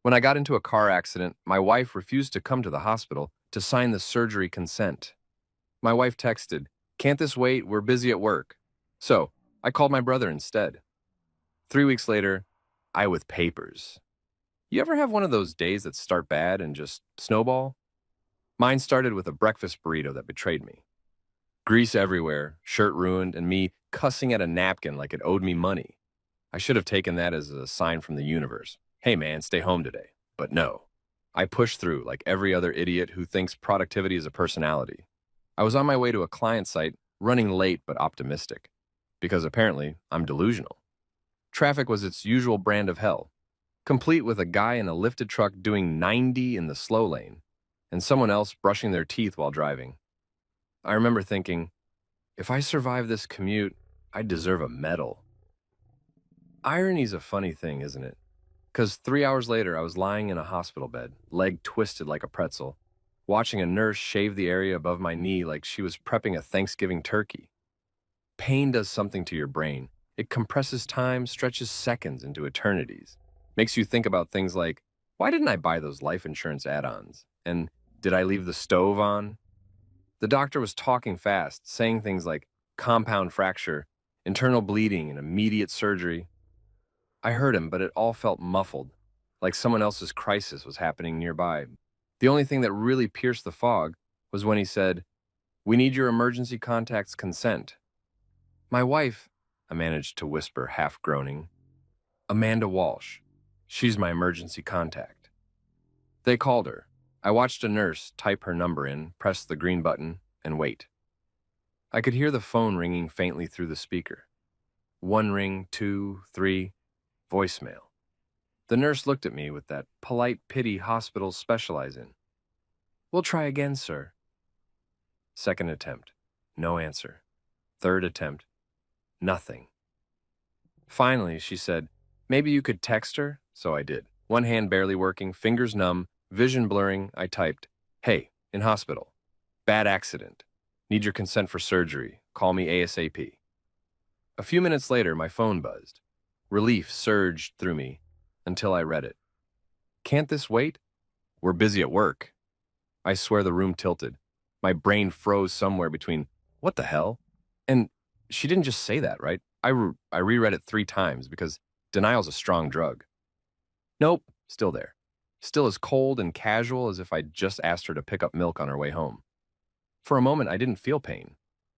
When I got into a car accident, my wife refused to come to the hospital to sign the surgery consent. My wife texted, "Can't this wait? We're busy at work." So, I called my brother instead. 3 weeks later, I with papers. You ever have one of those days that start bad and just snowball? Mine started with a breakfast burrito that betrayed me. Grease everywhere, shirt ruined, and me cussing at a napkin like it owed me money. I should have taken that as a sign from the universe. Hey man, stay home today. But no. I pushed through like every other idiot who thinks productivity is a personality. I was on my way to a client site, running late but optimistic. Because apparently, I'm delusional. Traffic was its usual brand of hell, complete with a guy in a lifted truck doing 90 in the slow lane, and someone else brushing their teeth while driving. I remember thinking, if I survive this commute, I deserve a medal. Irony's a funny thing, isn't it? Because 3 hours later, I was lying in a hospital bed, leg twisted like a pretzel, watching a nurse shave the area above my knee like she was prepping a Thanksgiving turkey. Pain does something to your brain. It compresses time, stretches seconds into eternities, makes you think about things like, why didn't I buy those life insurance add-ons? And did I leave the stove on? The doctor was talking fast, saying things like compound fracture, internal bleeding, and immediate surgery. I heard him, but it all felt muffled, like someone else's crisis was happening nearby. The only thing that really pierced the fog was when he said, "We need your emergency contact's consent." My wife, I managed to whisper, half groaning. "Amanda Walsh. She's my emergency contact." They called her. I watched a nurse type her number in, press the green button, and wait. I could hear the phone ringing faintly through the speaker. One ring, two, three, voicemail. The nurse looked at me with that polite pity hospitals specialize in. "We'll try again, sir." Second attempt. No answer. Third attempt. Nothing. Finally, she said, "Maybe you could text her?" So I did. One hand barely working, fingers numb, vision blurring, I typed, "Hey, in hospital. Bad accident. Need your consent for surgery. Call me ASAP." A few minutes later, my phone buzzed. Relief surged through me until I read it. "Can't this wait? We're busy at work." I swear the room tilted. My brain froze somewhere between, what the hell? And she didn't just say that, right? I reread it 3 times because denial's a strong drug. Nope, still there. Still as cold and casual as if I'd just asked her to pick up milk on her way home. For a moment, I didn't feel pain.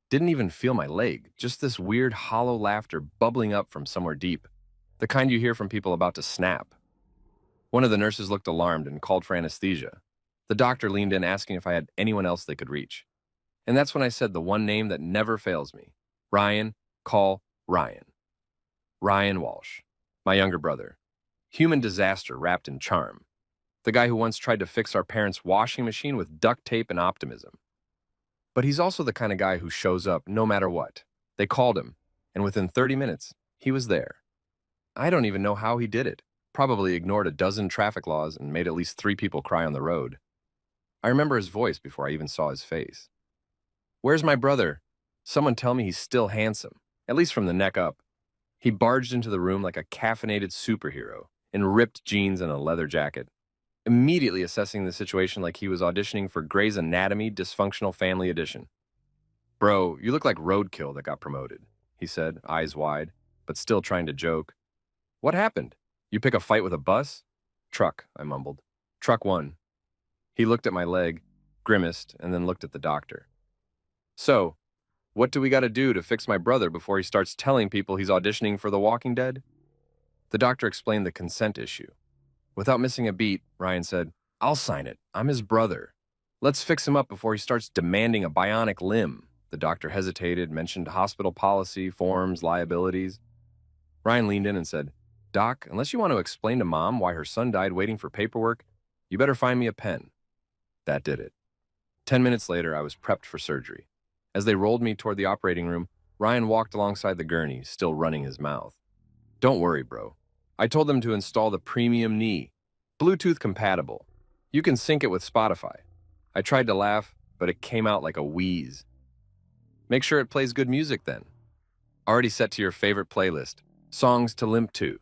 Didn't even feel my leg, just this weird hollow laughter bubbling up from somewhere deep. The kind you hear from people about to snap. One of the nurses looked alarmed and called for anesthesia. The doctor leaned in asking if I had anyone else they could reach. And that's when I said the one name that never fails me. Ryan, call Ryan. Ryan Walsh, my younger brother. Human disaster wrapped in charm. The guy who once tried to fix our parents' washing machine with duct tape and optimism. But he's also the kind of guy who shows up no matter what. They called him, and within 30 minutes, he was there. I don't even know how he did it. Probably ignored a dozen traffic laws and made at least 3 people cry on the road. I remember his voice before I even saw his face. "Where's my brother? Someone tell me he's still handsome, at least from the neck up." He barged into the room like a caffeinated superhero, in ripped jeans and a leather jacket, immediately assessing the situation like he was auditioning for Grey's Anatomy Dysfunctional Family Edition. "Bro, you look like roadkill that got promoted," he said, eyes wide, but still trying to joke. "What happened? You pick a fight with a bus?" "Truck," I mumbled. "Truck one." He looked at my leg, grimaced, and then looked at the doctor. "So, what do we gotta do to fix my brother before he starts telling people he's auditioning for The Walking Dead?" The doctor explained the consent issue. Without missing a beat, Ryan said, "I'll sign it. I'm his brother. Let's fix him up before he starts demanding a bionic limb." The doctor hesitated, mentioned hospital policy, forms, liabilities. Ryan leaned in and said, "Doc, unless you want to explain to Mom why her son died waiting for paperwork, you better find me a pen." That did it. 10 minutes later, I was prepped for surgery. As they rolled me toward the operating room, Ryan walked alongside the gurney, still running his mouth. "Don't worry, bro. I told them to install the premium knee. Bluetooth compatible. You can sync it with Spotify." I tried to laugh, but it came out like a wheeze. "Make sure it plays good music then. Already set to your favorite playlist. Songs to limp to."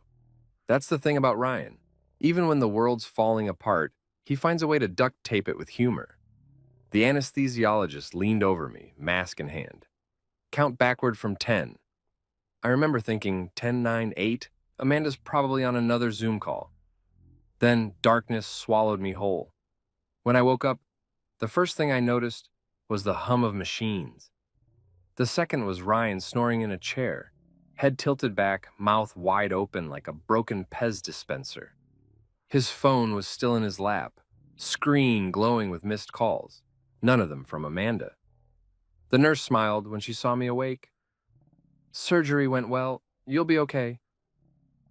That's the thing about Ryan. Even when the world's falling apart, he finds a way to duct tape it with humor. The anesthesiologist leaned over me, mask in hand. Count backward from 10. I remember thinking 10, 9, 8. Amanda's probably on another Zoom call. Then darkness swallowed me whole. When I woke up, the first thing I noticed was the hum of machines. The second was Ryan snoring in a chair, head tilted back, mouth wide open like a broken Pez dispenser. His phone was still in his lap, screen glowing with missed calls, none of them from Amanda. The nurse smiled when she saw me awake. "Surgery went well. You'll be okay."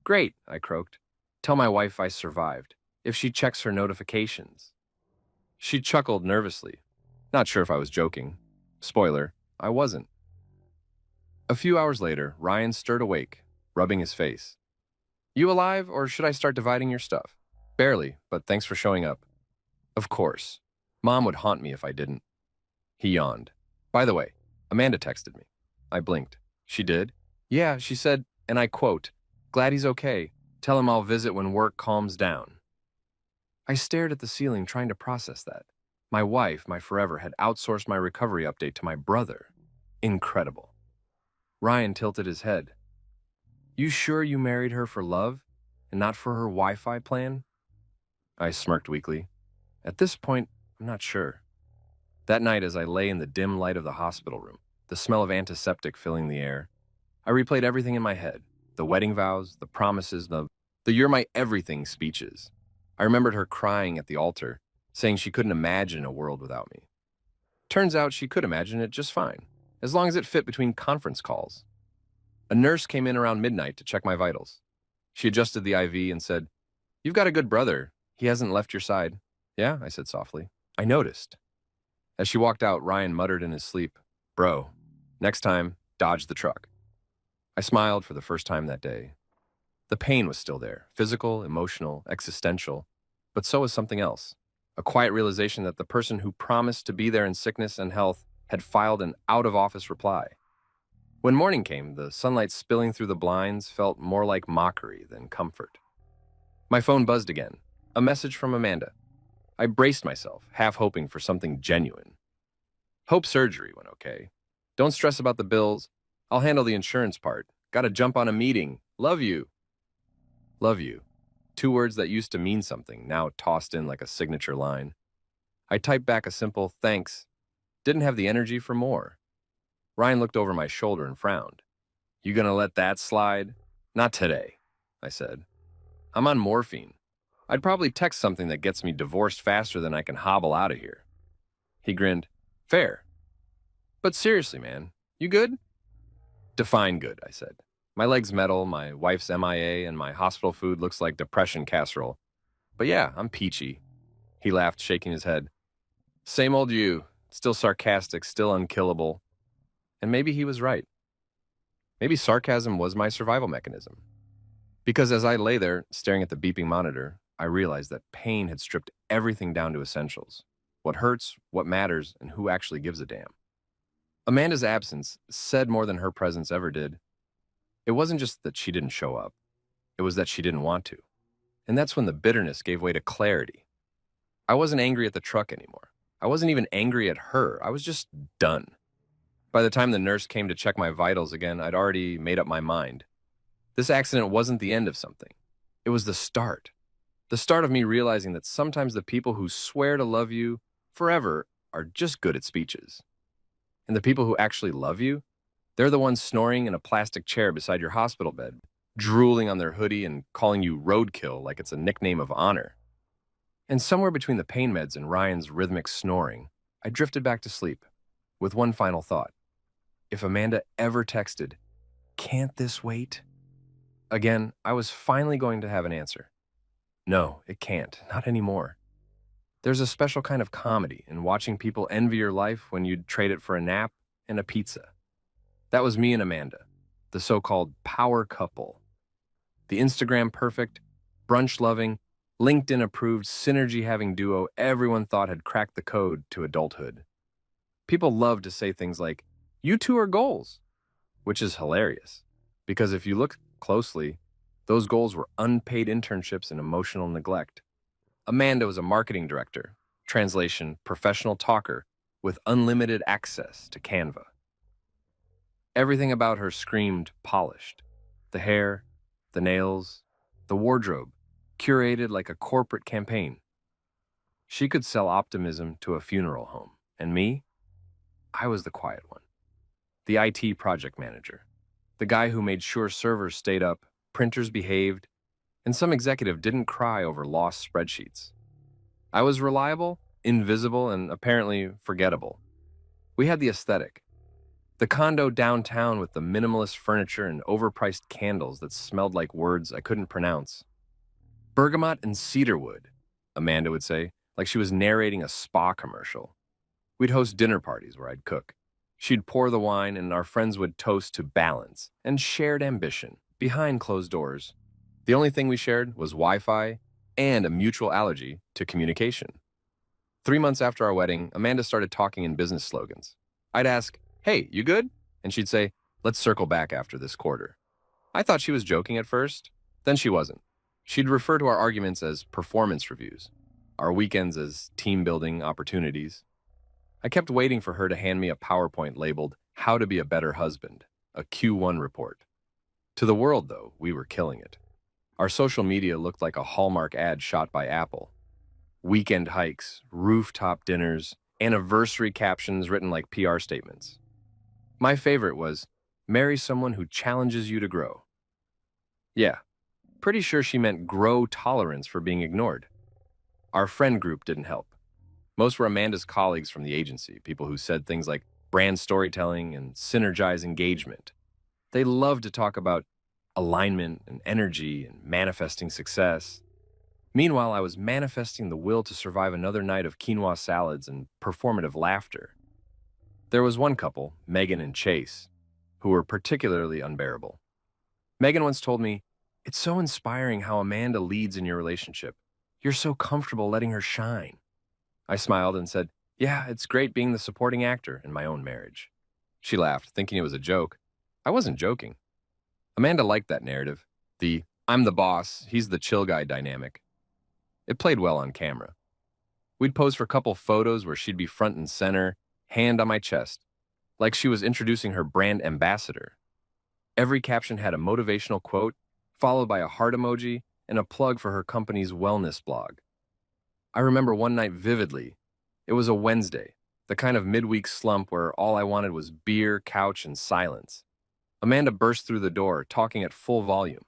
"Great," I croaked. "Tell my wife I survived, if she checks her notifications." She chuckled nervously, not sure if I was joking. Spoiler, I wasn't. A few hours later, Ryan stirred awake, rubbing his face. "You alive, or should I start dividing your stuff?" "Barely, but thanks for showing up." "Of course. Mom would haunt me if I didn't." He yawned. "By the way, Amanda texted me." I blinked. "She did?" "Yeah, she said, and I quote, 'Glad he's okay. Tell him I'll visit when work calms down.'" I stared at the ceiling, trying to process that. My wife, my forever, had outsourced my recovery update to my brother. Incredible. Ryan tilted his head. "You sure you married her for love and not for her Wi-Fi plan?" I smirked weakly. At this point, I'm not sure. That night, as I lay in the dim light of the hospital room, the smell of antiseptic filling the air, I replayed everything in my head. The wedding vows, the promises, the "you're my everything" speeches. I remembered her crying at the altar, saying she couldn't imagine a world without me. Turns out she could imagine it just fine, as long as it fit between conference calls. A nurse came in around midnight to check my vitals. She adjusted the IV and said, "You've got a good brother. He hasn't left your side." "Yeah," I said softly. "I noticed." As she walked out, Ryan muttered in his sleep, "Bro, next time, dodge the truck." I smiled for the first time that day. The pain was still there, physical, emotional, existential, but so was something else. A quiet realization that the person who promised to be there in sickness and health had filed an out-of-office reply. When morning came, the sunlight spilling through the blinds felt more like mockery than comfort. My phone buzzed again, a message from Amanda. I braced myself, half hoping for something genuine. "Hope surgery went okay. Don't stress about the bills. I'll handle the insurance part. Gotta jump on a meeting. Love you." Love you. Two words that used to mean something, now tossed in like a signature line. I typed back a simple thanks. Didn't have the energy for more. Ryan looked over my shoulder and frowned. "You gonna let that slide?" "Not today," I said. "I'm on morphine. I'd probably text something that gets me divorced faster than I can hobble out of here." He grinned. "Fair. But seriously, man, you good?" "Define good," I said. "My leg's metal, my wife's MIA, and my hospital food looks like depression casserole. But yeah, I'm peachy." He laughed, shaking his head. "Same old you, still sarcastic, still unkillable." And maybe he was right. Maybe sarcasm was my survival mechanism. Because as I lay there, staring at the beeping monitor, I realized that pain had stripped everything down to essentials. What hurts, what matters, and who actually gives a damn. Amanda's absence said more than her presence ever did. It wasn't just that she didn't show up. It was that she didn't want to. And that's when the bitterness gave way to clarity. I wasn't angry at the truck anymore. I wasn't even angry at her. I was just done. By the time the nurse came to check my vitals again, I'd already made up my mind. This accident wasn't the end of something. It was the start. The start of me realizing that sometimes the people who swear to love you forever are just good at speeches. And the people who actually love you, they're the ones snoring in a plastic chair beside your hospital bed, drooling on their hoodie and calling you roadkill like it's a nickname of honor. And somewhere between the pain meds and Ryan's rhythmic snoring, I drifted back to sleep with one final thought. If Amanda ever texted, "Can't this wait?" Again, I was finally going to have an answer. No, it can't. Not anymore. There's a special kind of comedy in watching people envy your life when you'd trade it for a nap and a pizza. That was me and Amanda, the so-called power couple. The Instagram-perfect, brunch-loving, LinkedIn-approved, synergy-having duo everyone thought had cracked the code to adulthood. People love to say things like, "You two are goals," which is hilarious, because if you look closely, Those goals were unpaid internships and emotional neglect. Amanda was a marketing director, translation, professional talker, with unlimited access to Canva. Everything about her screamed polished. The hair, the nails, the wardrobe, curated like a corporate campaign. She could sell optimism to a funeral home. And me? I was the quiet one. The IT project manager. The guy who made sure servers stayed up, printers behaved, and some executive didn't cry over lost spreadsheets. I was reliable, invisible, and apparently forgettable. We had the aesthetic. The condo downtown with the minimalist furniture and overpriced candles that smelled like words I couldn't pronounce. Bergamot and cedarwood, Amanda would say, like she was narrating a spa commercial. We'd host dinner parties where I'd cook. She'd pour the wine, and our friends would toast to balance and shared ambition behind closed doors. The only thing we shared was Wi-Fi and a mutual allergy to communication. 3 months after our wedding, Amanda started talking in business slogans. I'd ask, "Hey, you good?" And she'd say, "Let's circle back after this quarter." I thought she was joking at first. Then she wasn't. She'd refer to our arguments as performance reviews, our weekends as team-building opportunities. I kept waiting for her to hand me a PowerPoint labeled How to Be a Better Husband, a Q1 report. To the world, though, we were killing it. Our social media looked like a Hallmark ad shot by Apple. Weekend hikes, rooftop dinners, anniversary captions written like PR statements. My favorite was, "Marry someone who challenges you to grow." Yeah, pretty sure she meant grow tolerance for being ignored. Our friend group didn't help. Most were Amanda's colleagues from the agency, people who said things like brand storytelling and synergize engagement. They loved to talk about alignment and energy and manifesting success. Meanwhile, I was manifesting the will to survive another night of quinoa salads and performative laughter. There was one couple, Megan and Chase, who were particularly unbearable. Megan once told me, "It's so inspiring how Amanda leads in your relationship. You're so comfortable letting her shine." I smiled and said, "Yeah, it's great being the supporting actor in my own marriage." She laughed, thinking it was a joke. I wasn't joking. Amanda liked that narrative, the "I'm the boss, he's the chill guy" dynamic. It played well on camera. We'd pose for couple photos where she'd be front and center, hand on my chest, like she was introducing her brand ambassador. Every caption had a motivational quote, followed by a heart emoji and a plug for her company's wellness blog. I remember one night vividly. It was a Wednesday, the kind of midweek slump where all I wanted was beer, couch, and silence. Amanda burst through the door, talking at full volume,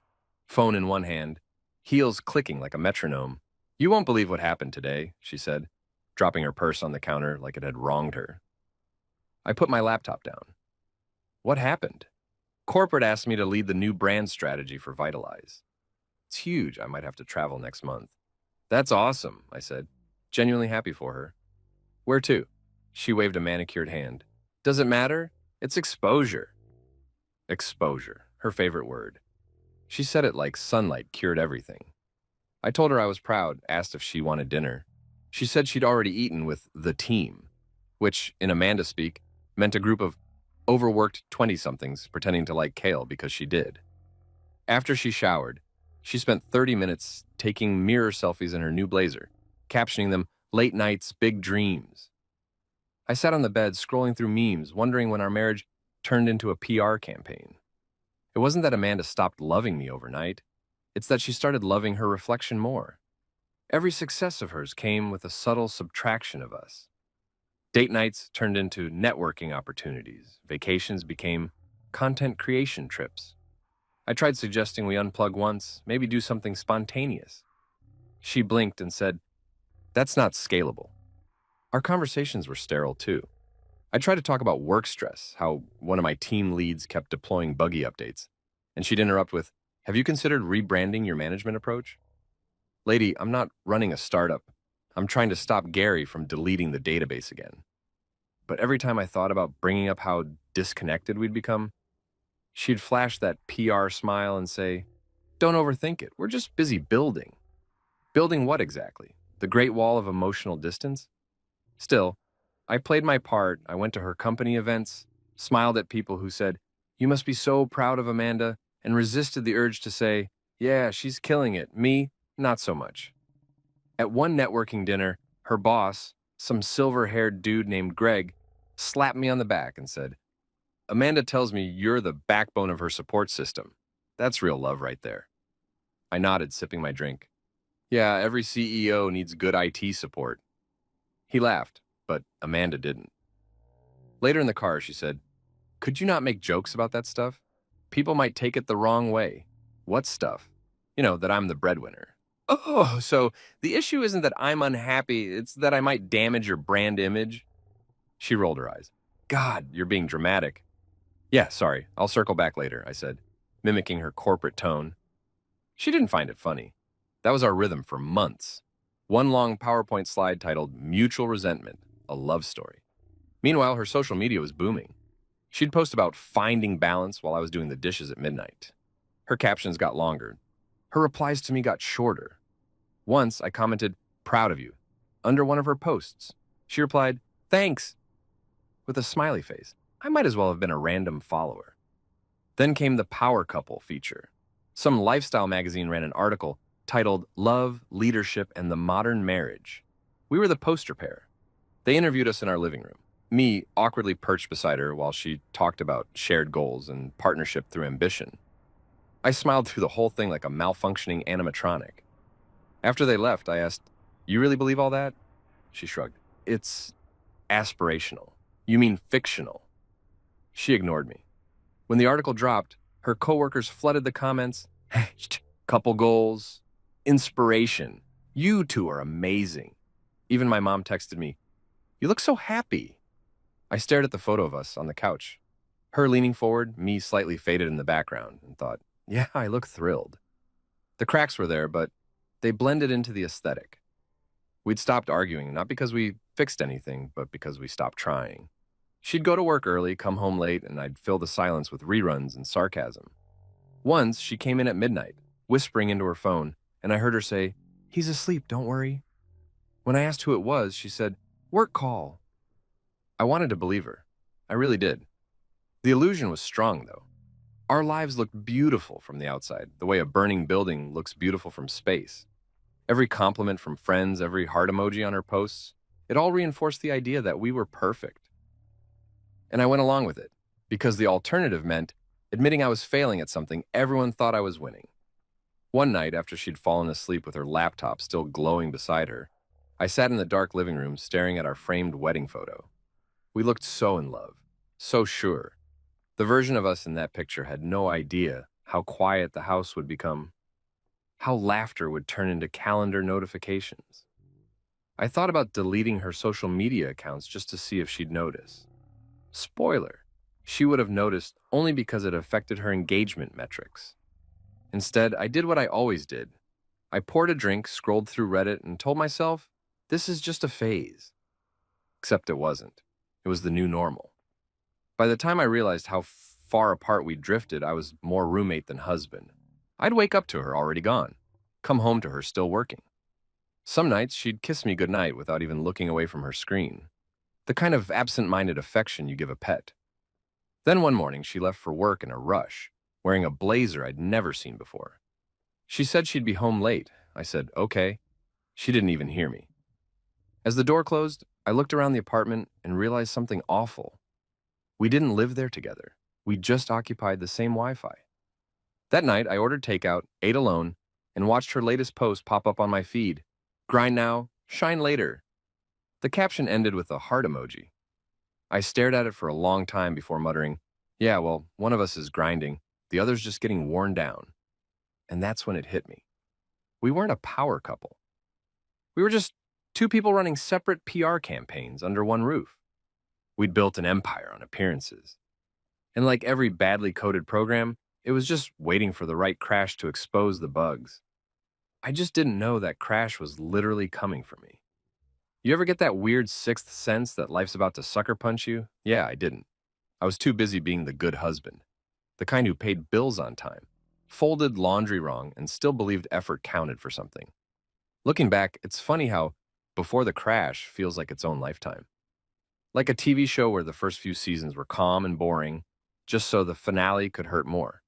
phone in one hand, heels clicking like a metronome. "You won't believe what happened today," she said, dropping her purse on the counter like it had wronged her. I put my laptop down. What happened? Corporate asked me to lead the new brand strategy for Vitalize. It's huge. I might have to travel next month. That's awesome, I said, genuinely happy for her. Where to? She waved a manicured hand. Does it matter? It's exposure. Exposure, her favorite word. She said it like sunlight cured everything. I told her I was proud, asked if she wanted dinner. She said she'd already eaten with the team, which, in Amanda speak, meant a group of overworked 20-somethings pretending to like kale because she did. After she showered, she spent 30 minutes taking mirror selfies in her new blazer, captioning them "late nights, big dreams." I sat on the bed scrolling through memes, wondering when our marriage turned into a PR campaign. It wasn't that Amanda stopped loving me overnight. It's that she started loving her reflection more. Every success of hers came with a subtle subtraction of us. Date nights turned into networking opportunities. Vacations became content creation trips. I tried suggesting we unplug once, maybe do something spontaneous. She blinked and said, "That's not scalable." Our conversations were sterile too. I tried to talk about work stress, how one of my team leads kept deploying buggy updates, and she'd interrupt with, "Have you considered rebranding your management approach?" Lady, I'm not running a startup. I'm trying to stop Gary from deleting the database again. But every time I thought about bringing up how disconnected we'd become, she'd flash that PR smile and say, "Don't overthink it. We're just busy building." Building what exactly? The Great Wall of emotional distance? Still, I played my part. I went to her company events, smiled at people who said, "You must be so proud of Amanda," and resisted the urge to say, Yeah, she's killing it. Me, not so much. At one networking dinner, her boss, some silver haired dude named Greg, slapped me on the back and said, Amanda tells me you're the backbone of her support system. That's real love right there. I nodded, sipping my drink. Yeah, every CEO needs good IT support. He laughed, but Amanda didn't. Later in the car, she said, Could you not make jokes about that stuff? People might take it the wrong way. What stuff? You know, that I'm the breadwinner. Oh, so the issue isn't that I'm unhappy, it's that I might damage your brand image? She rolled her eyes. God, you're being dramatic. Yeah, sorry, I'll circle back later, I said, mimicking her corporate tone. She didn't find it funny. That was our rhythm for months. One long PowerPoint slide titled Mutual Resentment, a love story. Meanwhile, her social media was booming. She'd post about finding balance while I was doing the dishes at midnight. Her captions got longer. Her replies to me got shorter. Once, I commented, proud of you, under one of her posts. She replied, thanks, with a smiley face. I might as well have been a random follower. Then came the Power Couple feature. Some lifestyle magazine ran an article titled Love, Leadership, and the Modern Marriage. We were the poster pair. They interviewed us in our living room, me awkwardly perched beside her while she talked about shared goals and partnership through ambition. I smiled through the whole thing like a malfunctioning animatronic. After they left, I asked, You really believe all that? She shrugged. It's aspirational. You mean fictional. She ignored me. When the article dropped, her coworkers flooded the comments. Couple goals, inspiration. You two are amazing. Even my mom texted me, You look so happy. I stared at the photo of us on the couch. Her leaning forward, me slightly faded in the background, and thought, yeah, I look thrilled. The cracks were there, but they blended into the aesthetic. We'd stopped arguing, not because we fixed anything, but because we stopped trying. She'd go to work early, come home late, and I'd fill the silence with reruns and sarcasm. Once, she came in at midnight, whispering into her phone, and I heard her say, He's asleep, don't worry. When I asked who it was, she said, Work call. I wanted to believe her. I really did. The illusion was strong, though. Our lives looked beautiful from the outside, the way a burning building looks beautiful from space. Every compliment from friends, every heart emoji on her posts, it all reinforced the idea that we were perfect. And I went along with it, because the alternative meant admitting I was failing at something everyone thought I was winning. One night, after she'd fallen asleep with her laptop still glowing beside her, I sat in the dark living room staring at our framed wedding photo. We looked so in love, so sure. The version of us in that picture had no idea how quiet the house would become, how laughter would turn into calendar notifications. I thought about deleting her social media accounts just to see if she'd notice. Spoiler, she would have noticed only because it affected her engagement metrics. Instead, I did what I always did. I poured a drink, scrolled through Reddit, and told myself, this is just a phase. Except it wasn't. It was the new normal. By the time I realized how far apart we drifted, I was more roommate than husband. I'd wake up to her already gone, come home to her still working. Some nights she'd kiss me goodnight without even looking away from her screen. The kind of absent-minded affection you give a pet. Then one morning she left for work in a rush, wearing a blazer I'd never seen before. She said she'd be home late. I said, okay. She didn't even hear me. As the door closed, I looked around the apartment and realized something awful. We didn't live there together. We just occupied the same Wi-Fi. That night, I ordered takeout, ate alone, and watched her latest post pop up on my feed. Grind now, shine later. The caption ended with a heart emoji. I stared at it for a long time before muttering, yeah, well, one of us is grinding, the other's just getting worn down. And that's when it hit me. We weren't a power couple. We were just two people running separate PR campaigns under one roof. We'd built an empire on appearances. And like every badly coded program, it was just waiting for the right crash to expose the bugs. I just didn't know that crash was literally coming for me. You ever get that weird sixth sense that life's about to sucker punch you? Yeah, I didn't. I was too busy being the good husband, the kind who paid bills on time, folded laundry wrong, and still believed effort counted for something. Looking back, it's funny how before the crash feels like its own lifetime. Like a TV show where the first few seasons were calm and boring, just so the finale could hurt more.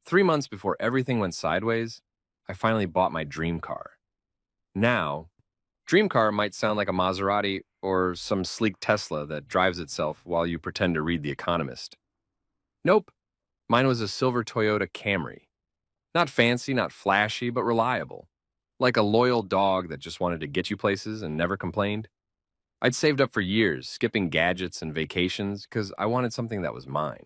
3 months before everything went sideways, I finally bought my dream car. Now, dream car might sound like a Maserati or some sleek Tesla that drives itself while you pretend to read The Economist. Nope, mine was a silver Toyota Camry. Not fancy, not flashy, but reliable. Like a loyal dog that just wanted to get you places and never complained. I'd saved up for years, skipping gadgets and vacations because I wanted something that was mine.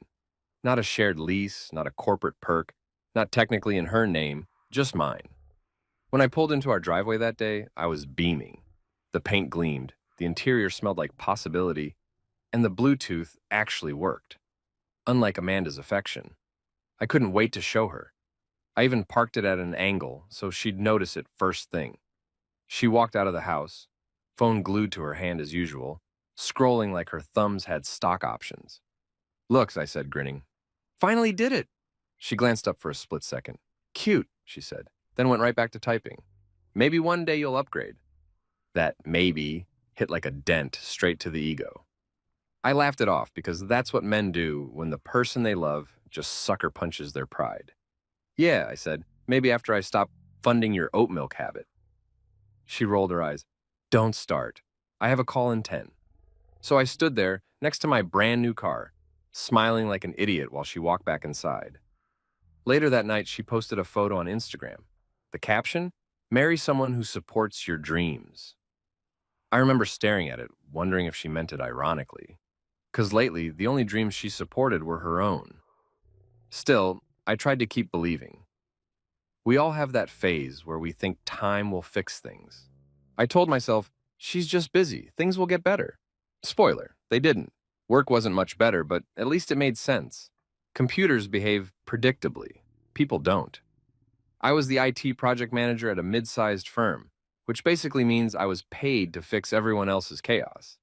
Not a shared lease, not a corporate perk, not technically in her name, just mine. When I pulled into our driveway that day, I was beaming. The paint gleamed, the interior smelled like possibility, and the Bluetooth actually worked. Unlike Amanda's affection. I couldn't wait to show her. I even parked it at an angle so she'd notice it first thing. She walked out of the house, phone glued to her hand as usual, scrolling like her thumbs had stock options. "Looks," I said, grinning. "Finally did it!" She glanced up for a split second. "Cute," she said, then went right back to typing. "Maybe one day you'll upgrade." That maybe hit like a dent straight to the ego. I laughed it off because that's what men do when the person they love just sucker punches their pride. "Yeah," I said, "maybe after I stop funding your oat milk habit." She rolled her eyes. "Don't start. I have a call in 10. So I stood there next to my brand new car, smiling like an idiot while she walked back inside. Later that night, she posted a photo on Instagram. The caption, "Marry someone who supports your dreams." I remember staring at it, wondering if she meant it ironically. Because lately, the only dreams she supported were her own. Still, I tried to keep believing. We all have that phase where we think time will fix things. I told myself, she's just busy, things will get better. Spoiler, they didn't. Work wasn't much better, but at least it made sense. Computers behave predictably. People don't. I was the IT project manager at a mid-sized firm, which basically means I was paid to fix everyone else's chaos.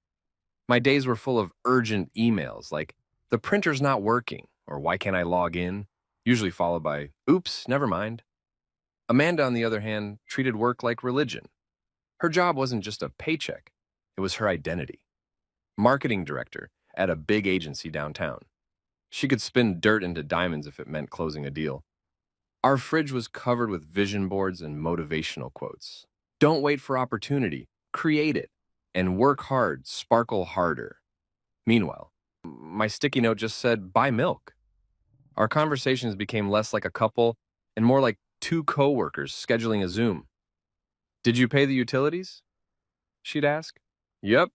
My days were full of urgent emails like, "The printer's not working," or "Why can't I log in?" Usually followed by, "Oops, never mind." Amanda, on the other hand, treated work like religion. Her job wasn't just a paycheck, it was her identity. Marketing director at a big agency downtown. She could spin dirt into diamonds if it meant closing a deal. Our fridge was covered with vision boards and motivational quotes. "Don't wait for opportunity, create it. And work hard, sparkle harder." Meanwhile, my sticky note just said, "Buy milk." Our conversations became less like a couple and more like two coworkers scheduling a Zoom. "Did you pay the utilities?" she'd ask. "Yep."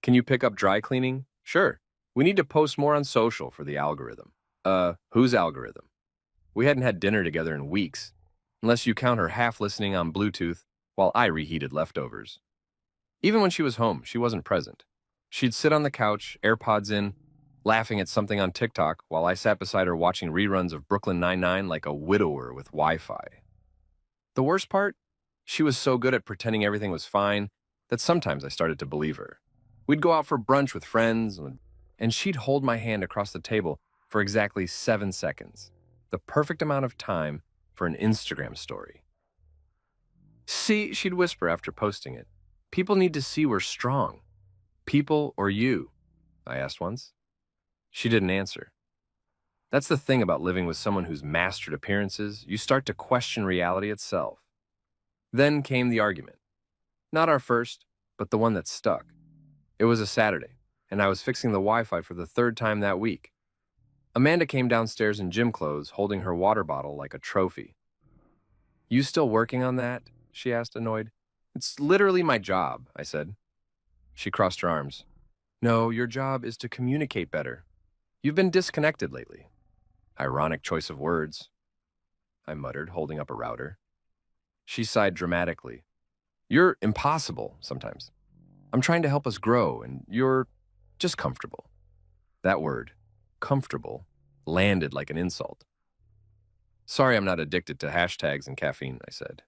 "Can you pick up dry cleaning?" "Sure." "We need to post more on social for the algorithm." Whose algorithm?" We hadn't had dinner together in weeks, unless you count her half listening on Bluetooth while I reheated leftovers. Even when she was home, she wasn't present. She'd sit on the couch, AirPods in, laughing at something on TikTok while I sat beside her watching reruns of Brooklyn Nine-Nine like a widower with Wi-Fi. The worst part? She was so good at pretending everything was fine that sometimes I started to believe her. We'd go out for brunch with friends, and she'd hold my hand across the table for exactly 7 seconds, the perfect amount of time for an Instagram story. "See," she'd whisper after posting it, "people need to see we're strong." "People or you?" I asked once. She didn't answer. That's the thing about living with someone who's mastered appearances, you start to question reality itself. Then came the argument. Not our first, but the one that stuck. It was a Saturday, and I was fixing the Wi-Fi for the third time that week. Amanda came downstairs in gym clothes, holding her water bottle like a trophy. "You still working on that?" she asked, annoyed. "It's literally my job," I said. She crossed her arms. "No, your job is to communicate better. You've been disconnected lately." Ironic choice of words, I muttered, holding up a router. She sighed dramatically. "You're impossible sometimes. I'm trying to help us grow, and you're just comfortable." That word, comfortable, landed like an insult. "Sorry I'm not addicted to hashtags and caffeine," I said.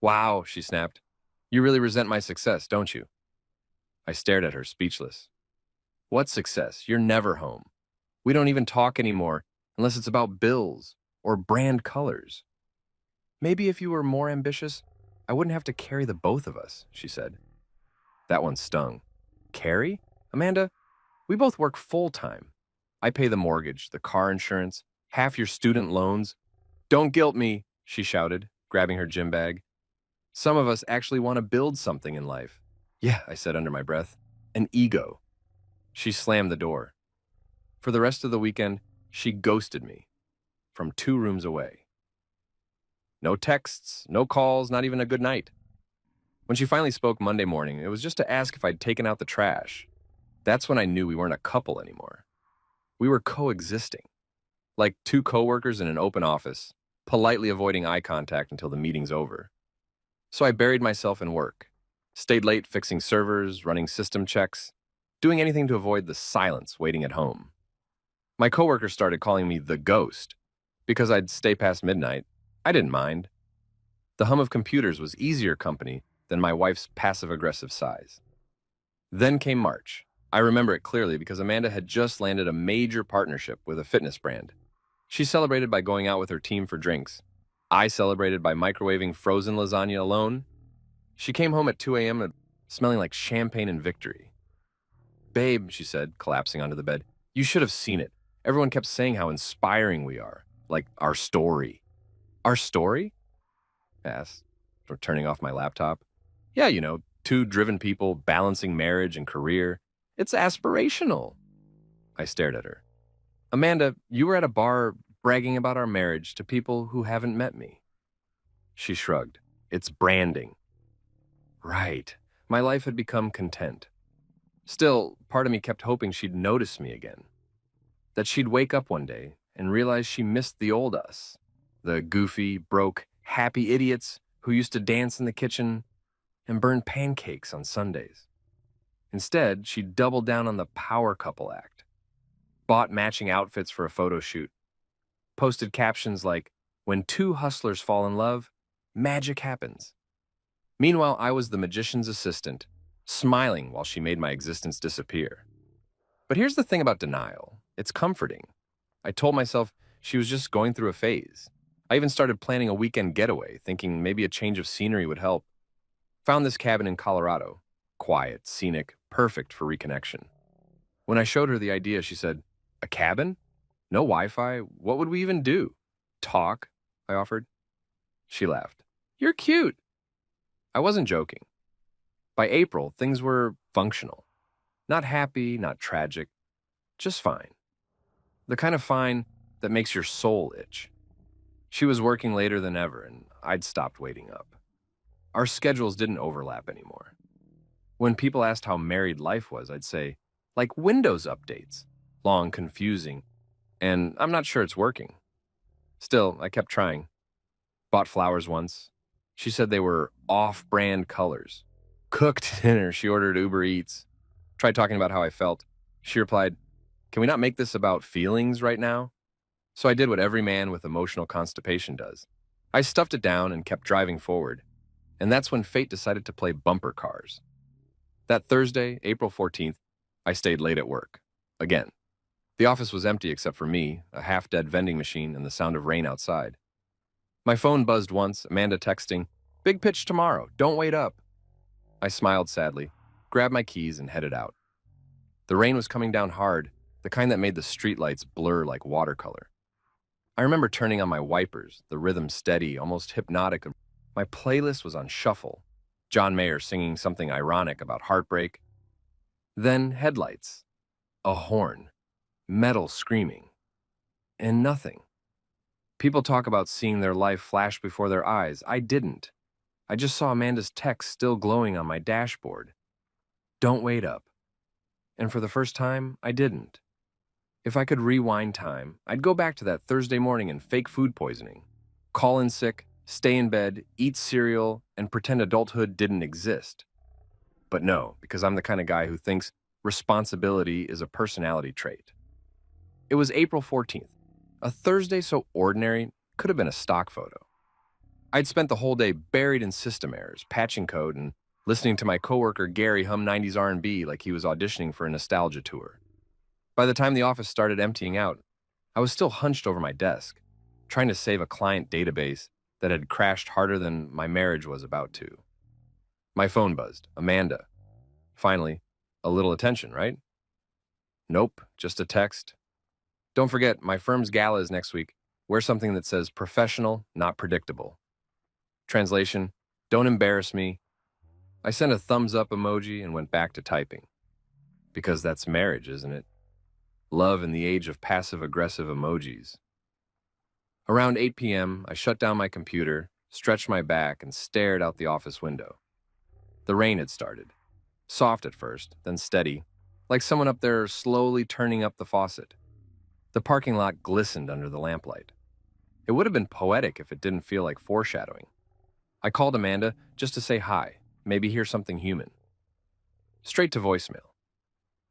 "Wow," she snapped. "You really resent my success, don't you?" I stared at her, speechless. "What success? You're never home. We don't even talk anymore unless it's about bills or brand colors." "Maybe if you were more ambitious, I wouldn't have to carry the both of us," she said. That one stung. "Carry? Amanda, we both work full-time. I pay the mortgage, the car insurance, half your student loans, Don't guilt me, she shouted, grabbing her gym bag. Some of us actually want to build something in life. Yeah, I said under my breath. An ego. She slammed the door. For the rest of the weekend, she ghosted me from 2 rooms away. No texts, no calls, not even a good night. When she finally spoke Monday morning, it was just to ask if I'd taken out the trash. That's when I knew we weren't a couple anymore. We were coexisting, like two coworkers in an open office, politely avoiding eye contact until the meeting's over. So I buried myself in work, stayed late fixing servers, running system checks, doing anything to avoid the silence waiting at home. My coworkers started calling me the ghost because I'd stay past midnight. I didn't mind. The hum of computers was easier company than my wife's passive-aggressive sighs. Then came March. I remember it clearly because Amanda had just landed a major partnership with a fitness brand. She celebrated by going out with her team for drinks. I celebrated by microwaving frozen lasagna alone. She came home at 2 a.m. smelling like champagne and victory. Babe, she said, collapsing onto the bed, you should have seen it. Everyone kept saying how inspiring we are. Like, our story. Our story? I asked, turning off my laptop. Yeah, you know, two driven people balancing marriage and career. It's aspirational. I stared at her. Amanda, you were at a bar bragging about our marriage to people who haven't met me. She shrugged. It's branding. Right. My life had become content. Still, part of me kept hoping she'd notice me again. That she'd wake up one day and realize she missed the old us. The goofy, broke, happy idiots who used to dance in the kitchen and burn pancakes on Sundays. Instead, she doubled down on the power couple act, bought matching outfits for a photo shoot, posted captions like, when two hustlers fall in love, magic happens. Meanwhile, I was the magician's assistant, smiling while she made my existence disappear. But here's the thing about denial. It's comforting. I told myself she was just going through a phase. I even started planning a weekend getaway, thinking maybe a change of scenery would help. Found this cabin in Colorado. Quiet, scenic, perfect for reconnection. When I showed her the idea, she said, a cabin? No Wi-Fi? What would we even do? Talk, I offered. She laughed. You're cute. I wasn't joking. By April, things were functional. Not happy, not tragic, just fine. The kind of fine that makes your soul itch. She was working later than ever, and I'd stopped waiting up. Our schedules didn't overlap anymore. When people asked how married life was, I'd say, like Windows updates, long, confusing, and I'm not sure it's working. Still, I kept trying. Bought flowers once. She said they were off-brand colors. Cooked dinner, she ordered Uber Eats. Tried talking about how I felt. She replied, can we not make this about feelings right now? So I did what every man with emotional constipation does. I stuffed it down and kept driving forward. And that's when fate decided to play bumper cars. That Thursday, April 14th, I stayed late at work. Again. The office was empty except for me, a half-dead vending machine, and the sound of rain outside. My phone buzzed once, Amanda texting, big pitch tomorrow, don't wait up. I smiled sadly, grabbed my keys, and headed out. The rain was coming down hard, the kind that made the streetlights blur like watercolor. I remember turning on my wipers, the rhythm steady, almost hypnotic. My playlist was on shuffle, John Mayer singing something ironic about heartbreak. Then headlights, a horn, metal screaming, and nothing. People talk about seeing their life flash before their eyes. I didn't. I just saw Amanda's text still glowing on my dashboard. Don't wait up. And for the first time, I didn't. If I could rewind time, I'd go back to that Thursday morning and fake food poisoning. Call in sick, stay in bed, eat cereal, and pretend adulthood didn't exist. But no, because I'm the kind of guy who thinks responsibility is a personality trait. It was April 14th. A Thursday so ordinary could have been a stock photo. I'd spent the whole day buried in system errors, patching code, and listening to my coworker Gary hum 90s R&B like he was auditioning for a nostalgia tour. By the time the office started emptying out, I was still hunched over my desk, trying to save a client database that had crashed harder than my marriage was about to. My phone buzzed. Amanda. Finally, a little attention, right? Nope, just a text. Don't forget, my firm's gala is next week. Wear something that says professional, not predictable. Translation, don't embarrass me. I sent a thumbs up emoji and went back to typing. Because that's marriage, isn't it? Love in the age of passive-aggressive emojis. Around 8 p.m., I shut down my computer, stretched my back, and stared out the office window. The rain had started. Soft at first, then steady, like someone up there slowly turning up the faucet. The parking lot glistened under the lamplight. It would have been poetic if it didn't feel like foreshadowing. I called Amanda just to say hi, maybe hear something human. Straight to voicemail.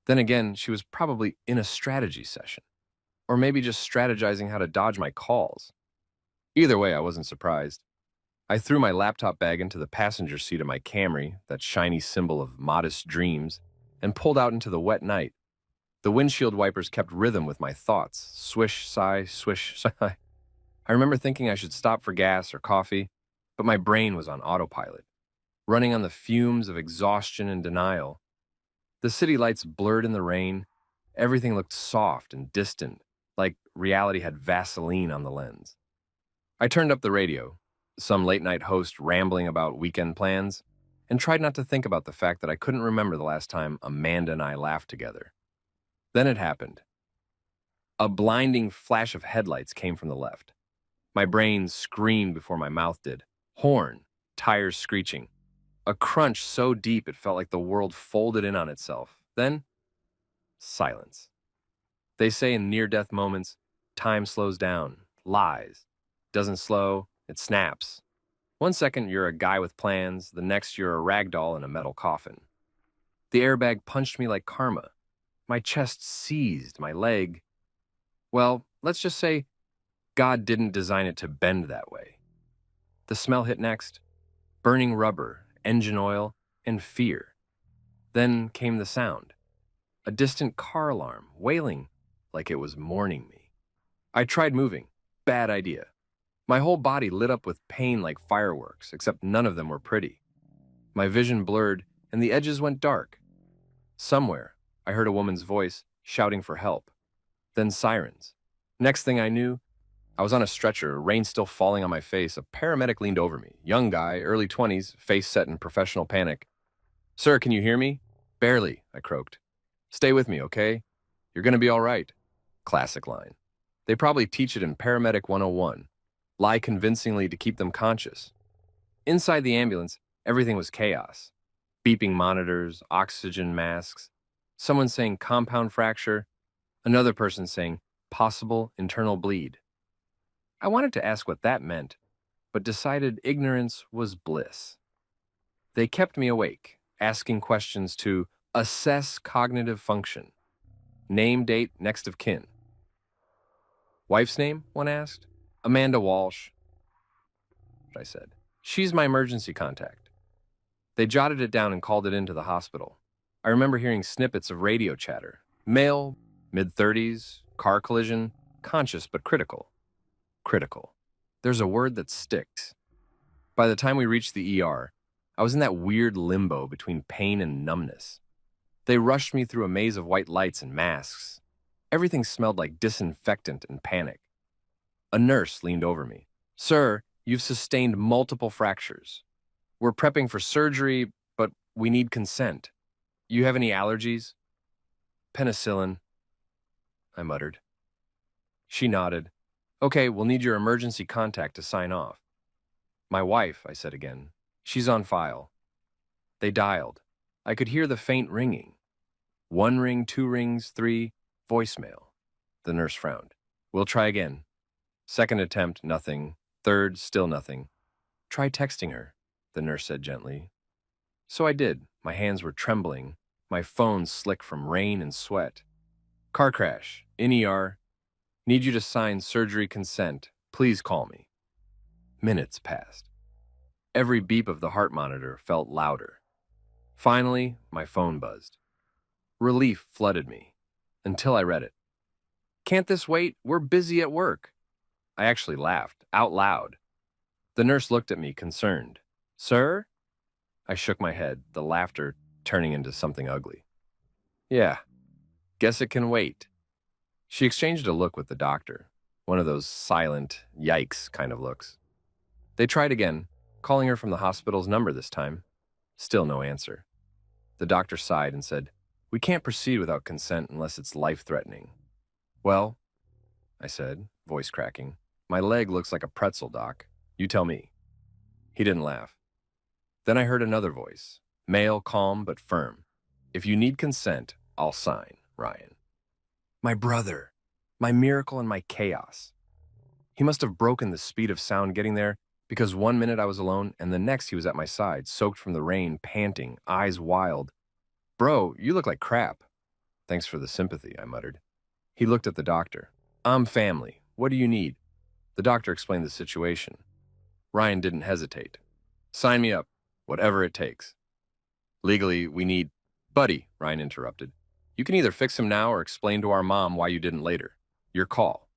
Then again, she was probably in a strategy session, or maybe just strategizing how to dodge my calls. Either way, I wasn't surprised. I threw my laptop bag into the passenger seat of my Camry, that shiny symbol of modest dreams, and pulled out into the wet night. The windshield wipers kept rhythm with my thoughts. Swish, sigh, swish, sigh. I remember thinking I should stop for gas or coffee, but my brain was on autopilot, running on the fumes of exhaustion and denial. The city lights blurred in the rain. Everything looked soft and distant, like reality had Vaseline on the lens. I turned up the radio, some late-night host rambling about weekend plans, and tried not to think about the fact that I couldn't remember the last time Amanda and I laughed together. Then it happened. A blinding flash of headlights came from the left. My brain screamed before my mouth did. Horn, tires screeching. A crunch so deep it felt like the world folded in on itself. Then, silence. They say in near-death moments, time slows down. Lies. Doesn't slow, it snaps. 1 second you're a guy with plans, the next you're a rag doll in a metal coffin. The airbag punched me like karma. My chest seized, my leg. Well, let's just say God didn't design it to bend that way. The smell hit next. Burning rubber, engine oil, and fear. Then came the sound. A distant car alarm, wailing like it was mourning me. I tried moving. Bad idea. My whole body lit up with pain like fireworks, except none of them were pretty. My vision blurred, and the edges went dark. Somewhere, I heard a woman's voice shouting for help. Then sirens. Next thing I knew, I was on a stretcher, rain still falling on my face. A paramedic leaned over me. Young guy, early 20s, face set in professional panic. "Sir, can you hear me?" "Barely," I croaked. "Stay with me, okay? You're gonna be all right." Classic line. They probably teach it in Paramedic 101. Lie convincingly to keep them conscious. Inside the ambulance, everything was chaos. Beeping monitors, oxygen masks, someone saying compound fracture, another person saying possible internal bleed. I wanted to ask what that meant, but decided ignorance was bliss. They kept me awake, asking questions to assess cognitive function. Name, date, next of kin. "Wife's name?" one asked. "Amanda Walsh," I said. "She's my emergency contact." They jotted it down and called it into the hospital. I remember hearing snippets of radio chatter. Male, mid-30s, car collision, conscious but critical. Critical. There's a word that sticks. By the time we reached the ER, I was in that weird limbo between pain and numbness. They rushed me through a maze of white lights and masks. Everything smelled like disinfectant and panic. A nurse leaned over me. "Sir, you've sustained multiple fractures. We're prepping for surgery, but we need consent. You have any allergies?" "Penicillin," I muttered. She nodded. "Okay, we'll need your emergency contact to sign off." "My wife," I said again. "She's on file." They dialed. I could hear the faint ringing. 1 ring, 2 rings, 3, voicemail. The nurse frowned. "We'll try again." Second attempt, nothing. Third, still nothing. "Try texting her," the nurse said gently. So I did. My hands were trembling, my phone slick from rain and sweat. "Car crash, in ER. Need you to sign surgery consent. Please call me." Minutes passed. Every beep of the heart monitor felt louder. Finally, my phone buzzed. Relief flooded me, until I read it. "Can't this wait? We're busy at work." I actually laughed, out loud. The nurse looked at me, concerned. "Sir?" I shook my head, the laughter turning into something ugly. "Yeah, guess it can wait." She exchanged a look with the doctor. One of those silent, yikes kind of looks. They tried again, calling her from the hospital's number this time. Still no answer. The doctor sighed and said, "We can't proceed without consent unless it's life-threatening." "Well," I said, voice cracking, "my leg looks like a pretzel, Doc. You tell me." He didn't laugh. Then I heard another voice, male, calm but firm. "If you need consent, I'll sign, Ryan." My brother, my miracle and my chaos. He must have broken the speed of sound getting there, because 1 minute I was alone and the next he was at my side, soaked from the rain, panting, eyes wild. "Bro, you look like crap." "Thanks for the sympathy," I muttered. He looked at the doctor. "I'm family. What do you need?" The doctor explained the situation. Ryan didn't hesitate. "Sign me up, whatever it takes." "Legally, we need—" "Buddy," Ryan interrupted. "You can either fix him now or explain to our mom why you didn't later. Your call."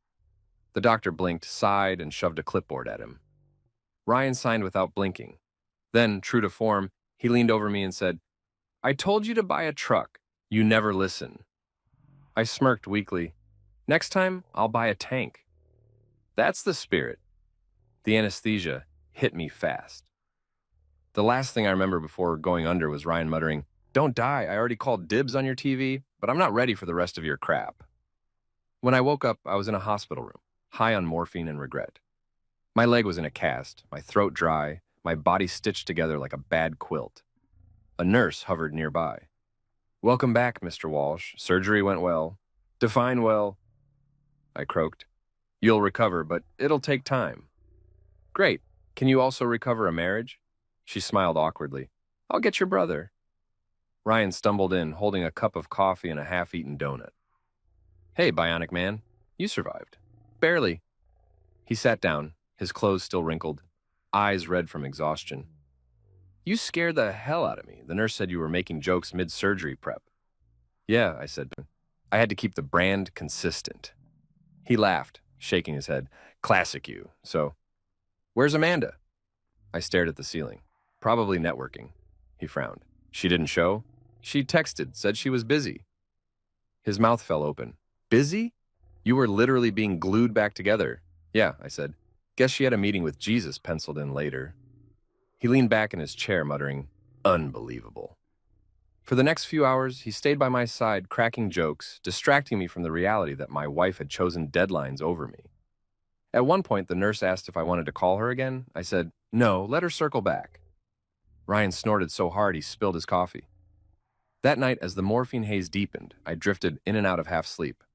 The doctor blinked, sighed, and shoved a clipboard at him. Ryan signed without blinking. Then, true to form, he leaned over me and said, "I told you to buy a truck. You never listen." I smirked weakly. "Next time, I'll buy a tank." That's the spirit. The anesthesia hit me fast. The last thing I remember before going under was Ryan muttering, "Don't die, I already called dibs on your TV, but I'm not ready for the rest of your crap." When I woke up, I was in a hospital room, high on morphine and regret. My leg was in a cast, my throat dry, my body stitched together like a bad quilt. A nurse hovered nearby. "Welcome back, Mr. Walsh. Surgery went well." "Define well," I croaked. "You'll recover, but it'll take time." "Great. Can you also recover a marriage?" She smiled awkwardly. "I'll get your brother." Ryan stumbled in, holding a cup of coffee and a half-eaten donut. "Hey, Bionic Man, you survived." "Barely." He sat down, his clothes still wrinkled, eyes red from exhaustion. "You scared the hell out of me. The nurse said you were making jokes mid-surgery prep." "Yeah," I said. "I had to keep the brand consistent." He laughed, shaking his head. "Classic you. So, where's Amanda?" I stared at the ceiling. "Probably networking." He frowned. "She didn't show?" "She texted, said she was busy." His mouth fell open. "Busy? You were literally being glued back together." "Yeah," I said. "Guess she had a meeting with Jesus penciled in later." He leaned back in his chair, muttering, "Unbelievable." For the next few hours, he stayed by my side, cracking jokes, distracting me from the reality that my wife had chosen deadlines over me. At one point, the nurse asked if I wanted to call her again. I said, "No, let her circle back." Ryan snorted so hard he spilled his coffee. That night, as the morphine haze deepened, I drifted in and out of half-sleep.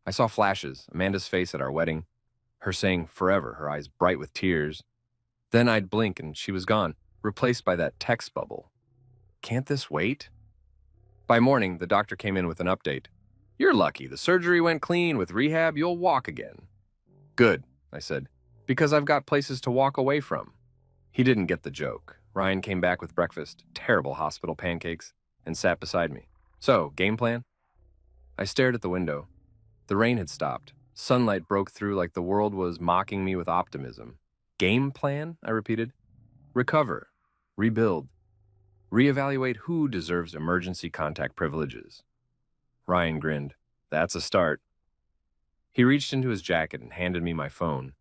I saw flashes, Amanda's face at our wedding, her saying forever, her eyes bright with tears. Then I'd blink and she was gone, replaced by that text bubble. Can't this wait? By morning, the doctor came in with an update. "You're lucky. The surgery went clean. With rehab, you'll walk again." "Good," I said, "because I've got places to walk away from." He didn't get the joke. Ryan came back with breakfast, terrible hospital pancakes, and sat beside me. "So, game plan?" I stared at the window. The rain had stopped. Sunlight broke through like the world was mocking me with optimism. "Game plan?" I repeated. "Recover. Rebuild. Reevaluate who deserves emergency contact privileges." Ryan grinned. "That's a start." He reached into his jacket and handed me my phone.